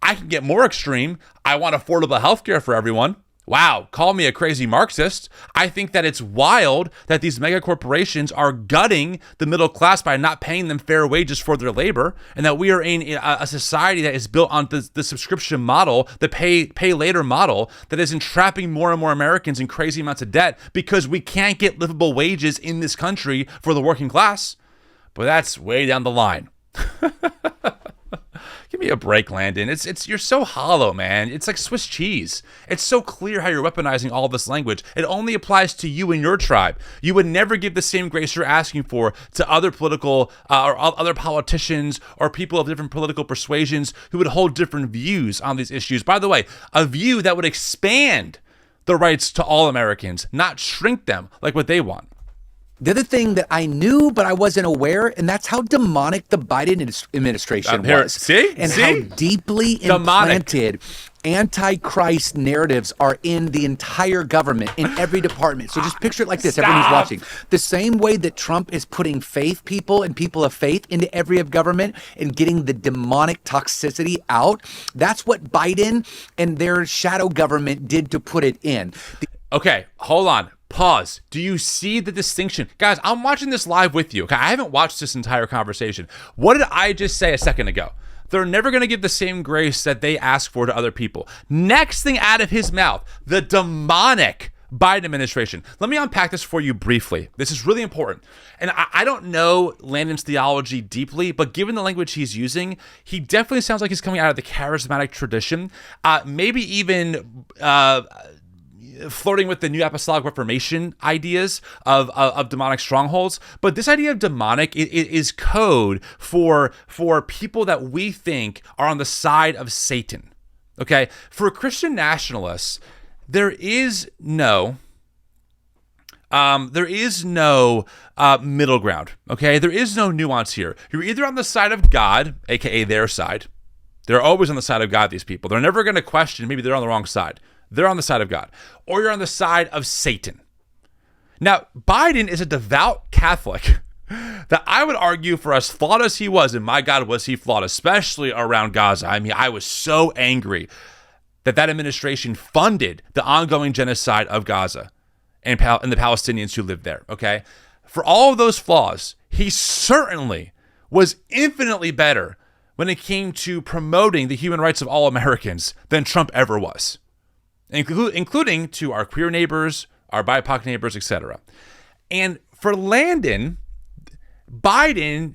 I can get more extreme. I want affordable health care for everyone. Wow, call me a crazy Marxist. I think that it's wild that these mega corporations are gutting the middle class by not paying them fair wages for their labor, and that we are in a society that is built on the subscription model, the pay later model, that is entrapping more and more Americans in crazy amounts of debt because we can't get livable wages in this country for the working class. But that's way down the line. Give me a break, Landon. You're so hollow, man. It's like Swiss cheese. It's so clear how you're weaponizing all this language. It only applies to you and your tribe. You would never give the same grace you're asking for to other political or other politicians or people of different political persuasions who would hold different views on these issues. By the way, a view that would expand the rights to all Americans, not shrink them like what they want. The other thing that I knew, but I wasn't aware, and that's how demonic the Biden administration was. See? How deeply implanted anti-Christ narratives are in the entire government, in every department. So just picture it like this, everyone who's watching. The same way that Trump is putting faith people and people of faith into every of government and getting the demonic toxicity out, that's what Biden and their shadow government did to put it in. Okay, hold on. Pause. Do you see the distinction? Guys, I'm watching this live with you. Okay, I haven't watched this entire conversation. What did I just say a second ago? They're never going to give the same grace that they ask for to other people. Next thing out of his mouth, the demonic Biden administration. Let me unpack this for you briefly. This is really important. And I don't know Landon's theology deeply, but given the language he's using, he definitely sounds like he's coming out of the charismatic tradition. Maybe even flirting with the New Apostolic Reformation ideas of demonic strongholds. But this idea of demonic is code for people that we think are on the side of Satan. Okay? For Christian nationalists, there is no middle ground. Okay? There is no nuance here. You're either on the side of God, aka their side. They're always on the side of God, these people. They're never going to question maybe they're on the wrong side. They're on the side of God. Or you're on the side of Satan. Now, Biden is a devout Catholic that I would argue, for as flawed as he was, and my God, was he flawed, especially around Gaza. I mean, I was so angry that administration funded the ongoing genocide of Gaza and the Palestinians who lived there, okay? For all of those flaws, he certainly was infinitely better when it came to promoting the human rights of all Americans than Trump ever was. Including to our queer neighbors, our BIPOC neighbors, etc. And for Landon, Biden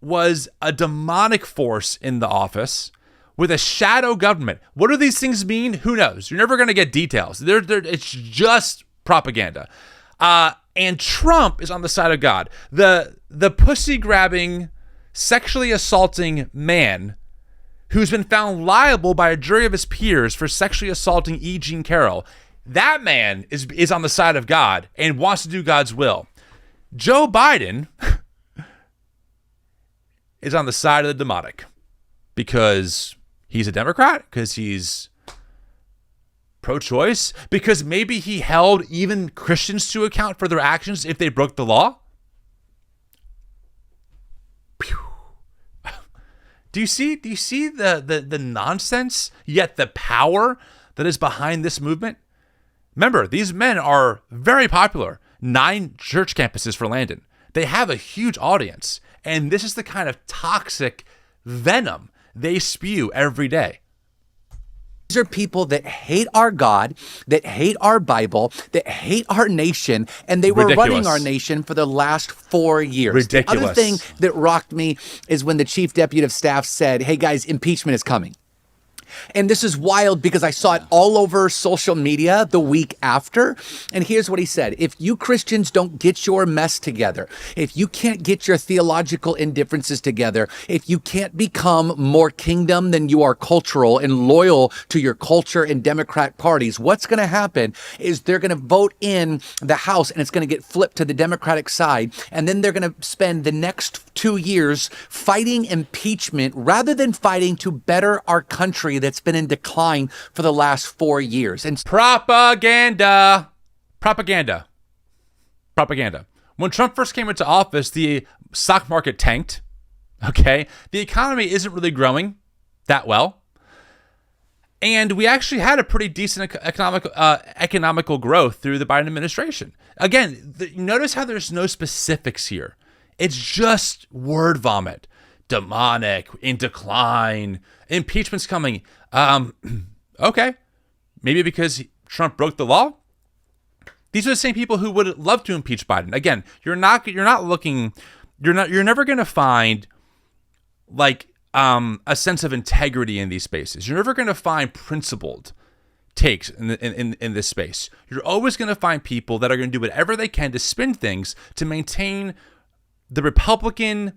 was a demonic force in the office with a shadow government. What do these things mean? Who knows? You're never going to get details. It's just propaganda. And Trump is on the side of God. The pussy-grabbing, sexually assaulting man who's been found liable by a jury of his peers for sexually assaulting E. Jean Carroll. That man is on the side of God and wants to do God's will. Joe Biden is on the side of the demonic because he's a Democrat, because he's pro-choice, because maybe he held even Christians to account for their actions if they broke the law. Do you see the nonsense, yet the power that is behind this movement? Remember, these men are very popular. 9 church campuses for Landon. They have a huge audience. And this is the kind of toxic venom they spew every day. These are people that hate our God, that hate our Bible, that hate our nation, and they were running our nation for the last 4 years. Ridiculous. The other thing that rocked me is when the chief deputy of staff said, "Hey guys, impeachment is coming." And this is wild because I saw it all over social media the week after. And here's what he said. If you Christians don't get your mess together, if you can't get your theological indifferences together, if you can't become more kingdom than you are cultural and loyal to your culture and Democrat parties, what's going to happen is they're going to vote in the House and it's going to get flipped to the Democratic side. And then they're going to spend the next 2 years fighting impeachment rather than fighting to better our country that's been in decline for the last 4 years. And propaganda. When Trump first came into office, the stock market tanked. Okay, the economy isn't really growing that well, and we actually had a pretty decent economical growth through the Biden administration. Again, notice how there's no specifics here. It's just word vomit. Demonic, in decline, impeachment's coming. Okay, maybe because Trump broke the law. These are the same people who would love to impeach Biden. Again, you're never going to find like a sense of integrity in these spaces. You're never going to find principled takes in this space. You're always going to find people that are going to do whatever they can to spin things to maintain the Republican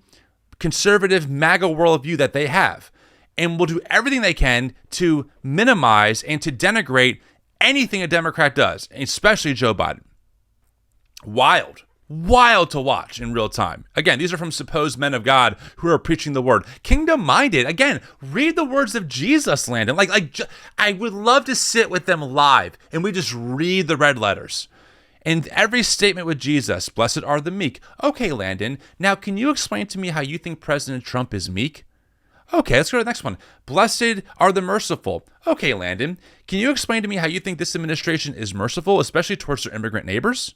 conservative MAGA worldview that they have, and will do everything they can to minimize and to denigrate anything a Democrat does, especially Joe Biden. Wild Wild to watch in real time. Again, these are from supposed men of God who are preaching the word. Kingdom-minded. Again, read the words of Jesus, Landon. I would love to sit with them live and we just read the red letters. And every statement with Jesus, blessed are the meek. Okay, Landon, now can you explain to me how you think President Trump is meek? Okay, let's go to the next one. Blessed are the merciful. Okay, Landon, can you explain to me how you think this administration is merciful, especially towards their immigrant neighbors?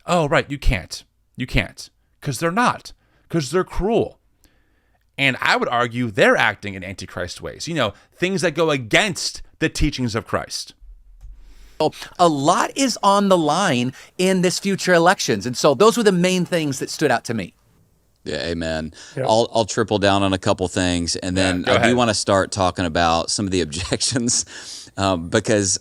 Oh, right, you can't. You can't. Because they're not. Because they're cruel. And I would argue they're acting in Antichrist ways. Things that go against the teachings of Christ. A lot is on the line in this future elections. And so those were the main things that stood out to me. Yeah, amen. Yep. I'll triple down on a couple things, and then I do want to start talking about some of the objections because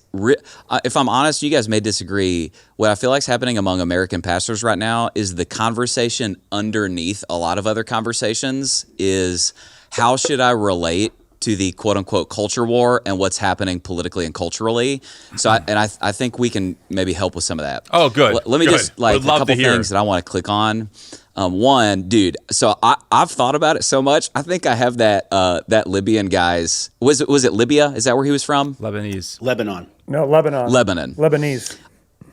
if I'm honest, you guys may disagree. What I feel like is happening among American pastors right now is the conversation underneath a lot of other conversations is how should I relate to the quote-unquote culture war and what's happening politically and culturally. So I think we can maybe help with some of that. Oh, good. Let me good. just a couple things that I want to click on. One, dude, so I've thought about it so much. I think I have that Libyan guy's, was it Libya? Is that where he was from? Lebanon. No, Lebanon. Lebanese.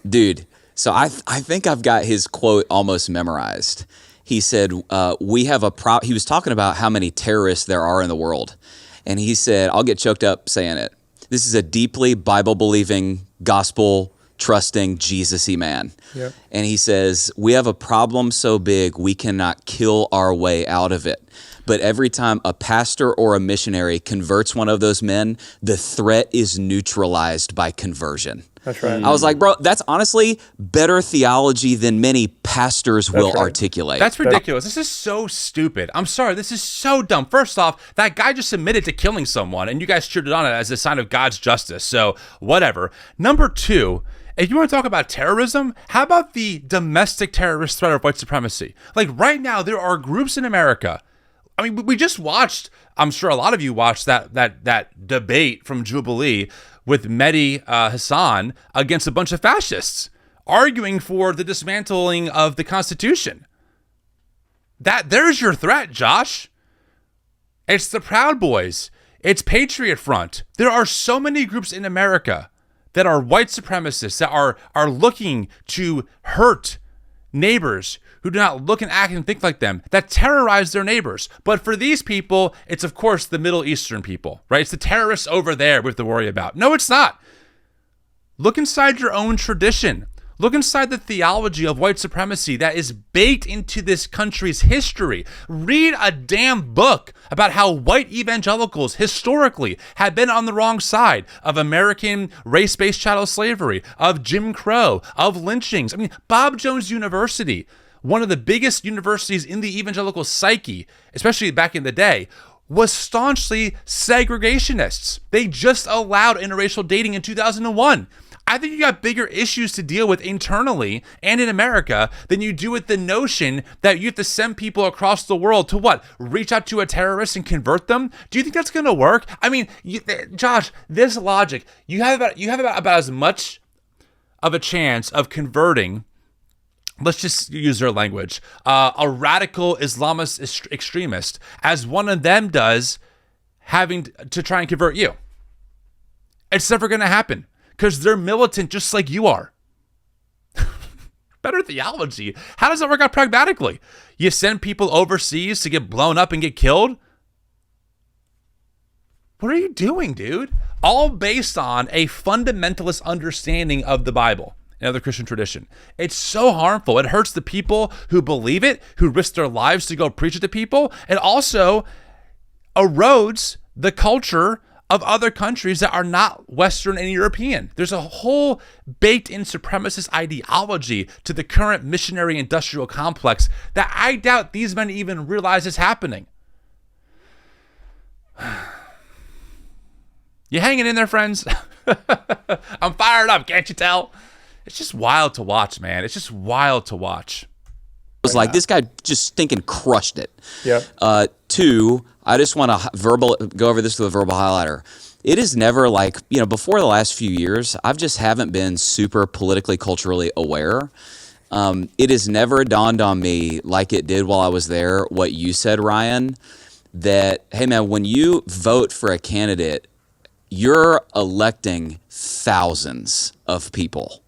Dude, so I think I've got his quote almost memorized. He said, he was talking about how many terrorists there are in the world. And he said, I'll get choked up saying it. This is a deeply Bible-believing, gospel-trusting, Jesus-y man. Yep. And he says, we have a problem so big we cannot kill our way out of it. But every time a pastor or a missionary converts one of those men, the threat is neutralized by conversion. That's right. I was like, bro, that's honestly better theology than many pastors will articulate. That's ridiculous. This is so stupid. I'm sorry. This is so dumb. First off, that guy just admitted to killing someone, and you guys cheered it on it as a sign of God's justice. So whatever. Number two, if you want to talk about terrorism, how about the domestic terrorist threat of white supremacy? Like right now, there are groups in America. I mean, we just watched, I'm sure a lot of you watched that debate from Jubilee with Mehdi Hassan against a bunch of fascists arguing for the dismantling of the Constitution. There's your threat, Josh. It's the Proud Boys. It's Patriot Front. There are so many groups in America that are white supremacists that are looking to hurt neighbors who do not look and act and think like them, that terrorize their neighbors. But for these people, it's of course the Middle Eastern people, right? It's the terrorists over there we have to worry about. No, it's not. Look inside your own tradition. Look inside the theology of white supremacy that is baked into this country's history. Read a damn book about how white evangelicals historically have been on the wrong side of American race-based chattel slavery, of Jim Crow, of lynchings. I mean, Bob Jones University, one of the biggest universities in the evangelical psyche, especially back in the day, was staunchly segregationists. They just allowed interracial dating in 2001. I think you got bigger issues to deal with internally and in America than you do with the notion that you have to send people across the world to what? Reach out to a terrorist and convert them? Do you think that's going to work? I mean, Josh, this logic, you have about as much of a chance of converting, let's just use their language, a radical Islamist extremist as one of them does having to try and convert you. It's never going to happen because they're militant just like you are. Better theology. How does that work out pragmatically? You send people overseas to get blown up and get killed? What are you doing, dude? All based on a fundamentalist understanding of the Bible and other Christian tradition. It's so harmful. It hurts the people who believe it, who risk their lives to go preach it to people. It also erodes the culture of other countries that are not Western and European. There's a whole baked-in supremacist ideology to the current missionary industrial complex that I doubt these men even realize is happening. You hanging in there, friends? I'm fired up, can't you tell? It's just wild to watch, man. It's just wild to watch. It was like, this guy just stinking crushed it. Yeah. Two, I just want to go over this with a verbal highlighter. It is never like, before the last few years, I just haven't been super politically, culturally aware. It has never dawned on me like it did while I was there, what you said, Ryan, that, hey, man, when you vote for a candidate, you're electing thousands of people.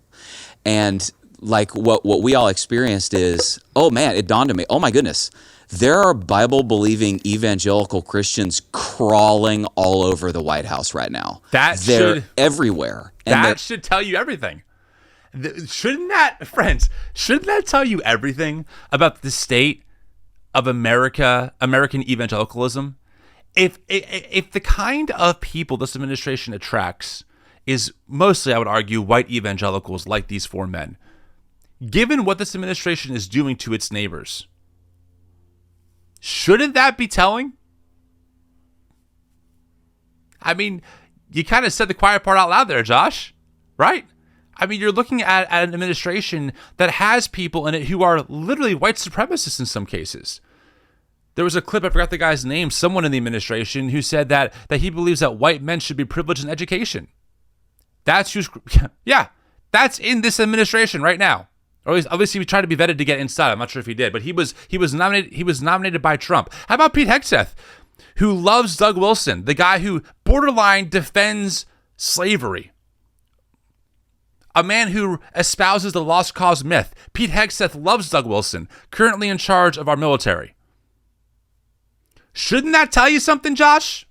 And like what we all experienced is, oh, man, it dawned on me, oh, my goodness, there are Bible-believing evangelical Christians crawling all over the White House right now. They're everywhere. And that should tell you everything. Shouldn't that tell you everything about the state of American evangelicalism? If the kind of people this administration attracts is mostly, I would argue, white evangelicals like these four men, given what this administration is doing to its neighbors, shouldn't that be telling? I mean, you kind of said the quiet part out loud there, Josh, right? I mean, you're looking at an administration that has people in it who are literally white supremacists in some cases. There was a clip, I forgot the guy's name, someone in the administration who said that he believes that white men should be privileged in education. That's in this administration right now. Or at least, obviously, he tried to be vetted to get inside. I'm not sure if he did, but he was nominated by Trump. How about Pete Hegseth, who loves Doug Wilson, the guy who borderline defends slavery? A man who espouses the lost cause myth. Pete Hegseth loves Doug Wilson, currently in charge of our military. Shouldn't that tell you something, Josh?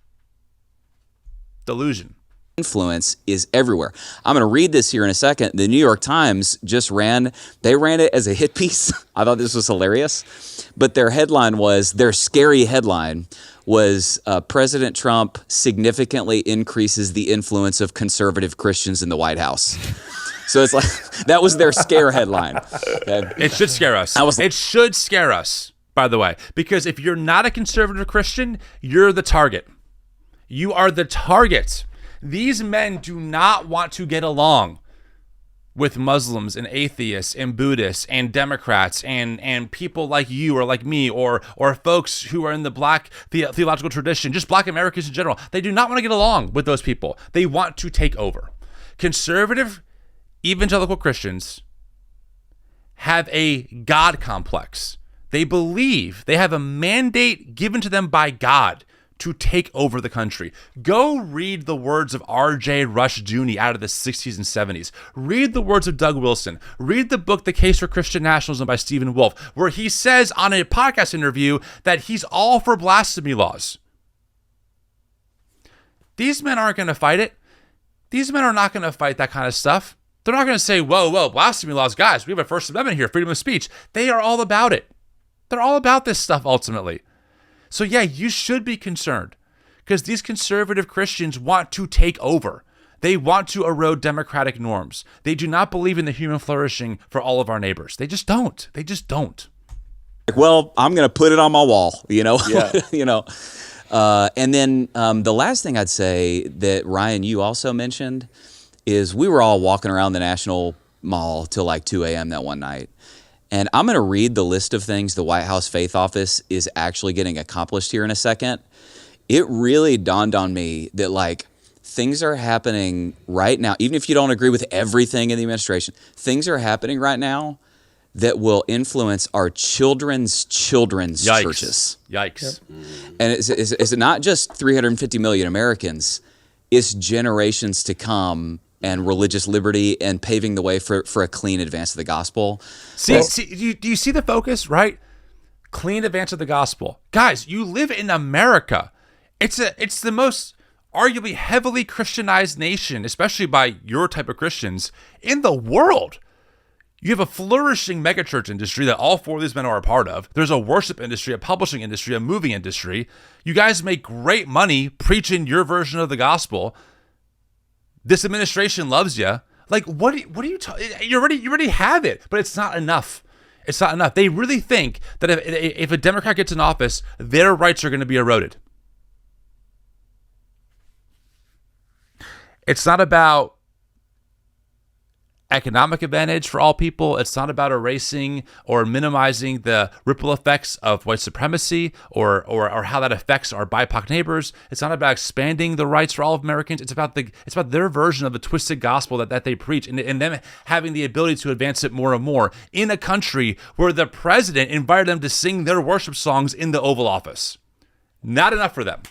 Delusion. Influence is everywhere. I'm going to read this here in a second. The New York Times just ran it as a hit piece. I thought this was hilarious. But their scary headline was President Trump significantly increases the influence of conservative Christians in the White House. So it's like, that was their scare headline. Okay? It should scare us. It should scare us, by the way, because if you're not a conservative Christian, you're the target. You are the target. These men do not want to get along with Muslims and atheists and Buddhists and Democrats and people like you or like me or folks who are in the black theological tradition, just black Americans in general. They do not want to get along with those people. They want to take over. Conservative evangelical Christians have a God complex. They believe they have a mandate given to them by God to take over the country. Go read the words of R.J. Rushdoony out of the 60s and 70s. Read the words of Doug Wilson. Read the book, The Case for Christian Nationalism by Stephen Wolfe, where he says on a podcast interview that he's all for blasphemy laws. These men aren't going to fight it. These men are not going to fight that kind of stuff. They're not going to say, whoa, blasphemy laws. Guys, we have a First Amendment here, freedom of speech. They are all about it. They're all about this stuff ultimately. So yeah, you should be concerned because these conservative Christians want to take over. They want to erode democratic norms. They do not believe in the human flourishing for all of our neighbors. They just don't. Well, I'm going to put it on my wall, Yeah. And then the last thing I'd say that, Ryan, you also mentioned is we were all walking around the National Mall till like 2 a.m. that one night. And I'm going to read the list of things the White House Faith Office is actually getting accomplished here in a second. It really dawned on me that like things are happening right now, even if you don't agree with everything in the administration, things are happening right now that will influence our children's churches. Yikes. Yep. And it's not just 350 million Americans, it's generations to come and religious liberty and paving the way for a clean advance of the gospel. See, do you see the focus, right? Clean advance of the gospel. Guys, you live in America. It's the most arguably heavily Christianized nation, especially by your type of Christians, in the world. You have a flourishing megachurch industry that all four of these men are a part of. There's a worship industry, a publishing industry, a movie industry. You guys make great money preaching your version of the gospel. This administration loves you. Like, what are you talking? You already have it, but it's not enough. It's not enough. They really think that if a Democrat gets in office, their rights are going to be eroded. It's not about economic advantage for all people. It's not about erasing or minimizing the ripple effects of white supremacy or how that affects our BIPOC neighbors. It's not about expanding the rights for all of Americans. It's about their version of the twisted gospel that they preach, and them having the ability to advance it more and more in a country where the president invited them to sing their worship songs in the Oval Office. Not enough for them.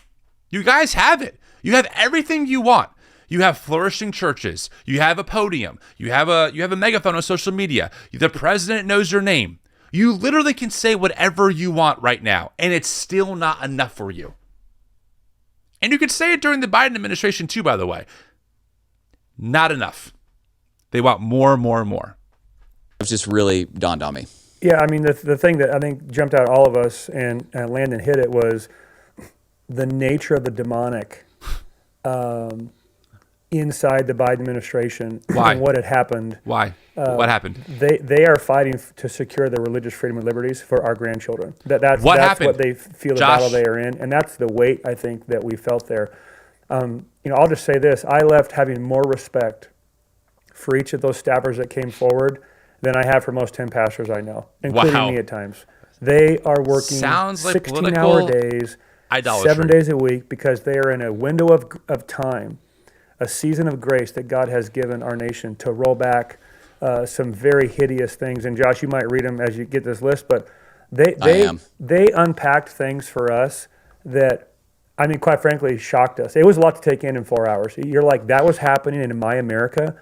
You guys have it. You have everything you want. You have flourishing churches. You have a podium. You have a megaphone on social media. The president knows your name. You literally can say whatever you want right now, and it's still not enough for you. And you could say it during the Biden administration too, by the way. Not enough. They want more and more and more. It's just really dawned on me. Yeah, I mean, the thing that I think jumped out at all of us, and Landon hit it, was the nature of the demonic inside the Biden administration. Why? And what had happened. Why? What happened? They are fighting to secure their religious freedom and liberties for our grandchildren. That's happened? what they feel the Josh? battle they are in, and that's the weight I think that we felt there. I'll just say this: I left having more respect for each of those staffers that came forward than I have for most 10 pastors I know, including Wow. me at times. They are working Sounds like 16-hour days, idolatry. 7 days a week, because they are in a window of time, a season of grace that God has given our nation to roll back some very hideous things. And Josh, you might read them as you get this list, but they unpacked things for us that, I mean, quite frankly, shocked us. It was a lot to take in 4 hours. You're like, that was happening in my America,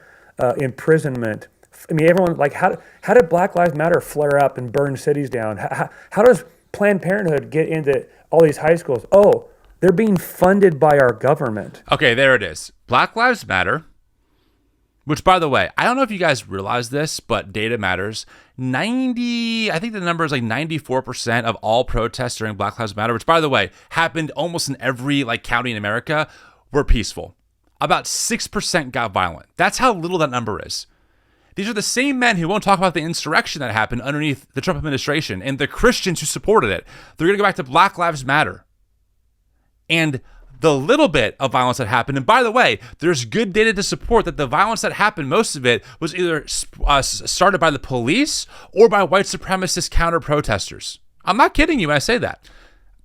imprisonment. I mean, everyone, like, how did Black Lives Matter flare up and burn cities down? How does Planned Parenthood get into all these high schools? Oh, they're being funded by our government. Okay, there it is. Black Lives Matter, which, by the way, I don't know if you guys realize this, but data matters. I think the number is like 94% of all protests during Black Lives Matter, which, by the way, happened almost in every county in America, were peaceful. About 6% got violent. That's how little that number is. These are the same men who won't talk about the insurrection that happened underneath the Trump administration and the Christians who supported it. They're going to go back to Black Lives Matter. And the little bit of violence that happened, and by the way, there's good data to support that the violence that happened, most of it was either started by the police or by white supremacist counter-protesters. I'm not kidding you when I say that.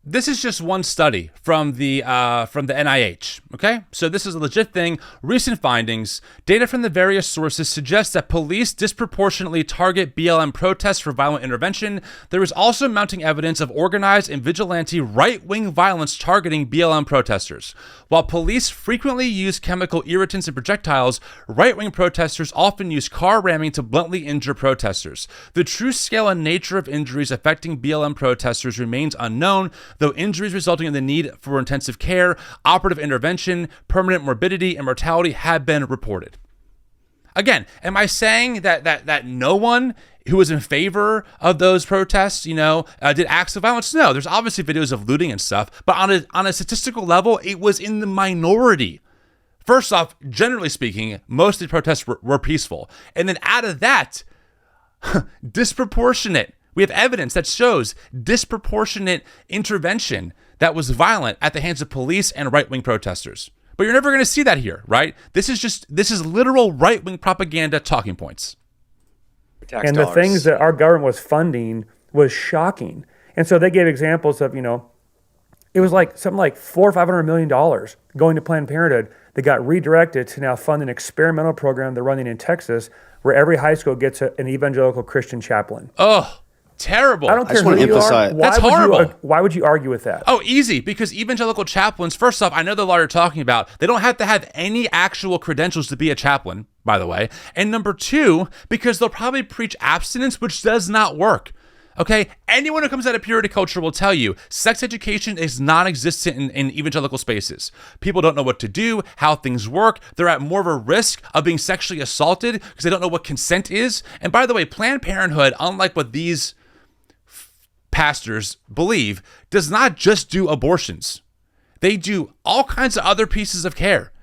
This is just one study from the NIH, okay? So this is a legit thing. Recent findings, data from the various sources suggest that police disproportionately target BLM protests for violent intervention. There is also mounting evidence of organized and vigilante right-wing violence targeting BLM protesters. While police frequently use chemical irritants and projectiles, right-wing protesters often use car ramming to bluntly injure protesters. The true scale and nature of injuries affecting BLM protesters remains unknown, though injuries resulting in the need for intensive care, operative intervention, permanent morbidity, and mortality have been reported. Again, am I saying that no one who was in favor of those protests, did acts of violence? No, there's obviously videos of looting and stuff, but on a statistical level, it was in the minority. First off, generally speaking, most of the protests were peaceful. And then out of that, disproportionate. We have evidence that shows disproportionate intervention that was violent at the hands of police and right-wing protesters. But you're never going to see that here, right? This is literal right-wing propaganda talking points. And the things that our government was funding was shocking. And so they gave examples of, it was like something like $400 or $500 million going to Planned Parenthood that got redirected to now fund an experimental program they're running in Texas where every high school gets an evangelical Christian chaplain. Oh, terrible. I don't care who you are. That's horrible. Why would you argue with that? Oh, easy. Because evangelical chaplains, first off, I know the law you're talking about. They don't have to have any actual credentials to be a chaplain, by the way. And number two, because they'll probably preach abstinence, which does not work. Okay? Anyone who comes out of purity culture will tell you sex education is non-existent in evangelical spaces. People don't know what to do, how things work. They're at more of a risk of being sexually assaulted because they don't know what consent is. And by the way, Planned Parenthood, unlike what these pastors believe, does not just do abortions. They do all kinds of other pieces of care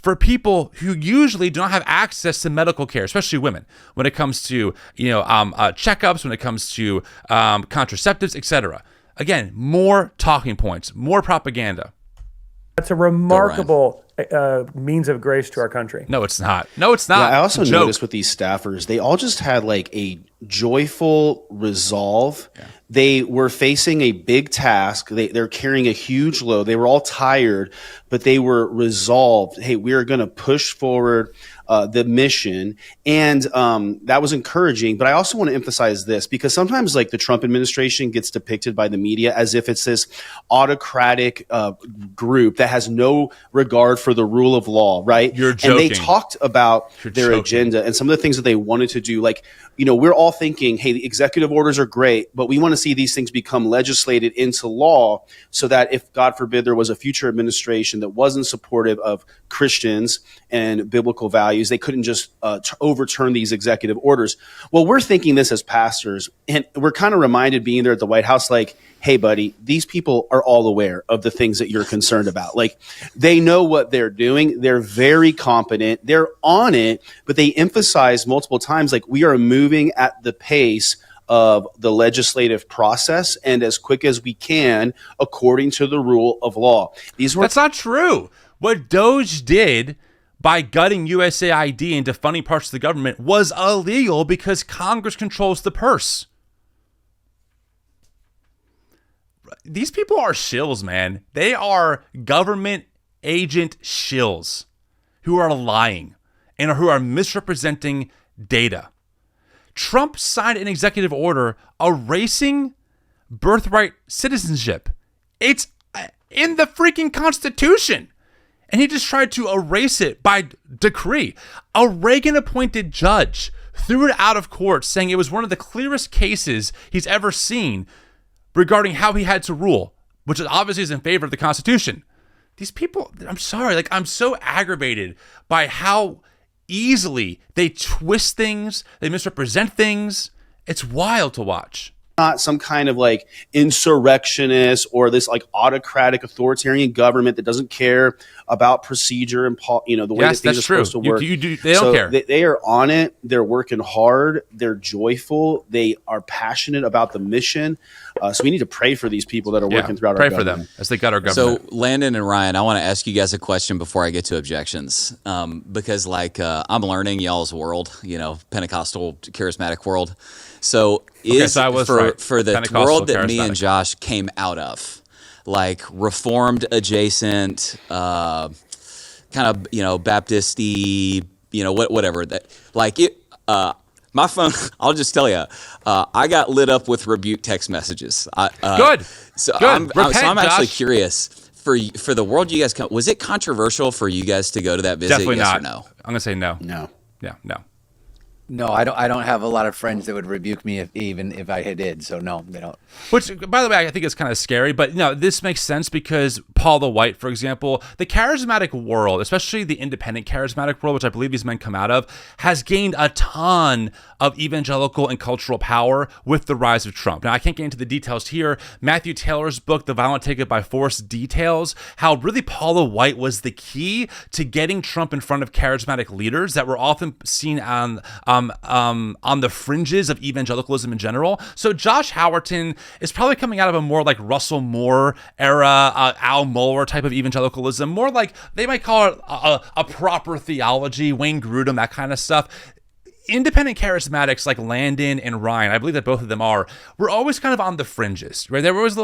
for people who usually do not have access to medical care, especially women, when it comes to checkups, when it comes to contraceptives, etc. Again, more talking points, more propaganda. That's a remarkable means of grace to our country. No, it's not. No, it's not. Yeah, I also It's a joke. noticed with these staffers, they all just had like a joyful resolve. Yeah. They were facing a big task. They're carrying a huge load. They were all tired, but they were resolved. Hey, we are going to push forward the mission. And that was encouraging. But I also want to emphasize this, because sometimes like the Trump administration gets depicted by the media as if it's this autocratic group that has no regard for the rule of law, right? You're joking. And they talked about their agenda and some of the things that they wanted to do. Like, you know, we're all thinking, hey, the executive orders are great, but we want to see these things become legislated into law so that if, God forbid, there was a future administration that wasn't supportive of Christians and biblical values, they couldn't just overturn these executive orders. Well, we're thinking this as pastors, and we're kind of reminded being there at the White House, like, hey, buddy, these people are all aware of the things that you're concerned about. Like, they know what they're doing. They're very competent. They're on it, but they emphasize multiple times, like, we are moving at the pace of the legislative process and as quick as we can according to the rule of law. That's not true. What Doge did by gutting USAID and defunding parts of the government was illegal because Congress controls the purse. These people are shills, man. They are government agent shills who are lying and who are misrepresenting data. Trump signed an executive order erasing birthright citizenship. It's in the freaking Constitution. And he just tried to erase it by decree. A Reagan-appointed judge threw it out of court, saying it was one of the clearest cases he's ever seen regarding how he had to rule, which obviously is in favor of the Constitution. These people, I'm sorry, like, I'm so aggravated by how easily they twist things, they misrepresent things. It's wild to watch. Not some kind of like insurrectionist or this like autocratic authoritarian government that doesn't care about procedure and the way that things are supposed to work. They don't care. They are on it. They're working hard. They're joyful. They are passionate about the mission. So we need to pray for these people that are working throughout our government. Pray for them as they gut our government. So Landon and Ryan, I want to ask you guys a question before I get to objections, because like I'm learning y'all's world, Pentecostal charismatic world. So for the world that me and Josh came out of, like Reformed adjacent, kind of Baptist-y, whatever that, like it. My phone, I'll just tell you, I got lit up with rebuke text messages. Good. So Good. I'm actually curious for the world you guys come. Was it controversial for you guys to go to that visit? Definitely yes not. Or no? I'm gonna say no. No. Yeah. No. No, I don't have a lot of friends that would rebuke me even if I did. So no, they don't. Which, by the way, I think is kind of scary. But no, this makes sense because Paul the White, for example, the charismatic world, especially the independent charismatic world, which I believe these men come out of, has gained a ton of evangelical and cultural power with the rise of Trump. Now, I can't get into the details here. Matthew Taylor's book, The Violent Take It by Force, details how really Paul the White was the key to getting Trump in front of charismatic leaders that were often seen on the fringes of evangelicalism in general. So Josh Howerton is probably coming out of a more like Russell Moore era, Al Mohler type of evangelicalism, more like they might call it a proper theology, Wayne Grudem, that kind of stuff. Independent charismatics like Landon and Ryan, I believe that both of them were always kind of on the fringes, right? They were always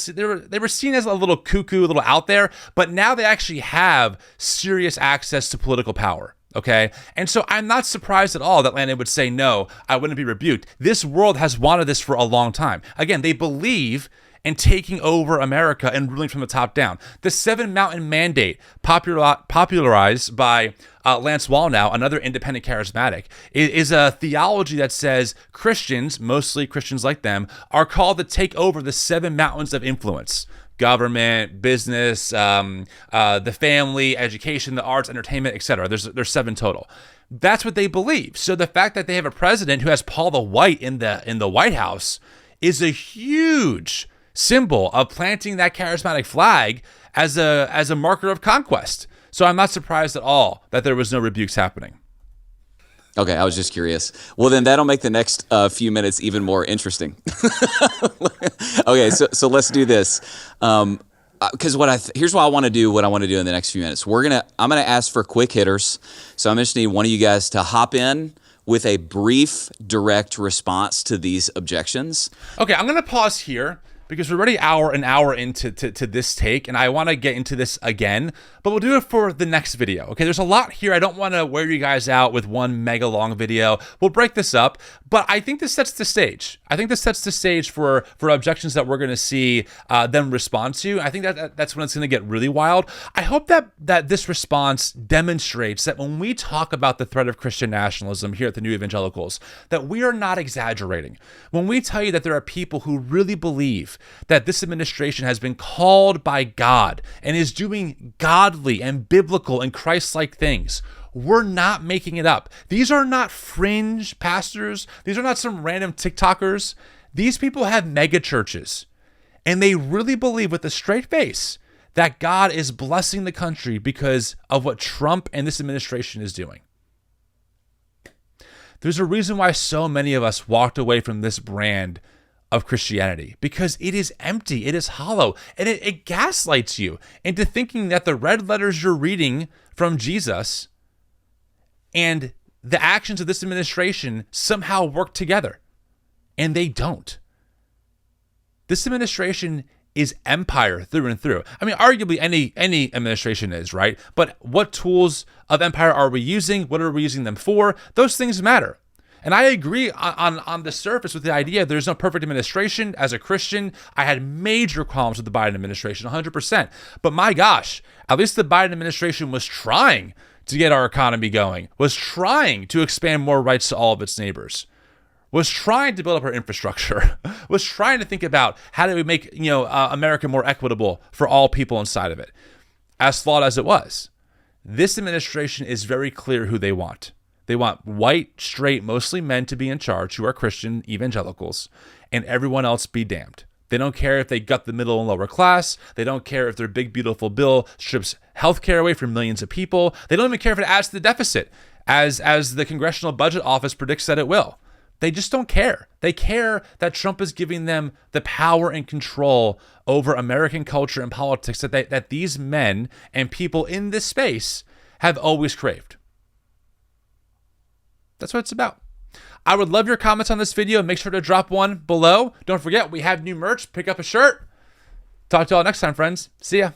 they were seen as a little cuckoo, a little out there, but now they actually have serious access to political power. Okay. And so I'm not surprised at all that Landon would say, no, I wouldn't be rebuked. This world has wanted this for a long time. Again, they believe in taking over America and ruling from the top down. The Seven Mountain Mandate, popularized by Lance Wallnau, another independent charismatic, is a theology that says Christians, mostly Christians like them, are called to take over the seven mountains of influence. Government, business, the family, education, the arts, entertainment, etc. There's seven total. That's what they believe. So the fact that they have a president who has Paul the White in the White House is a huge symbol of planting that charismatic flag as a marker of conquest. So I'm not surprised at all that there was no rebukes happening. Okay, I was just curious. Well, then that'll make the next few minutes even more interesting. Okay, so let's do this. because here's what I want to do. What I want to do in the next few minutes, I'm gonna ask for quick hitters. So I'm just need one of you guys to hop in with a brief, direct response to these objections. Okay, I'm going to pause here because we're already an hour into this take, and I want to get into this again, but we'll do it for the next video. Okay, there's a lot here. I don't want to wear you guys out with one mega long video. We'll break this up, but I think this sets the stage. I think this sets the stage for objections that we're going to see them respond to. I think that's when it's going to get really wild. I hope that this response demonstrates that when we talk about the threat of Christian nationalism here at the New Evangelicals, that we are not exaggerating. When we tell you that there are people who really believe that this administration has been called by God and is doing godly and biblical and Christ-like things, we're not making it up. These are not fringe pastors. These are not some random TikTokers. These people have mega churches, and they really believe with a straight face that God is blessing the country because of what Trump and this administration is doing. There's a reason why so many of us walked away from this brand of Christianity, because it is empty, it is hollow, and it gaslights you into thinking that the red letters you're reading from Jesus and the actions of this administration somehow work together. And they don't. This administration is empire through and through. I mean, arguably any administration is, right? But what tools of empire are we using? What are we using them for? Those things matter. And I agree on the surface with the idea there's no perfect administration. As a Christian, I had major problems with the Biden administration, 100%. But my gosh, at least the Biden administration was trying to get our economy going, was trying to expand more rights to all of its neighbors, was trying to build up our infrastructure, was trying to think about how do we make America more equitable for all people inside of it. As flawed as it was, this administration is very clear who they want. They want white, straight, mostly men to be in charge who are Christian evangelicals, and everyone else be damned. They don't care if they gut the middle and lower class. They don't care if their big, beautiful bill strips healthcare away from millions of people. They don't even care if it adds to the deficit, as the Congressional Budget Office predicts that it will. They just don't care. They care that Trump is giving them the power and control over American culture and politics that these men and people in this space have always craved. That's what it's about. I would love your comments on this video. Make sure to drop one below. Don't forget, we have new merch. Pick up a shirt. Talk to y'all next time, friends. See ya.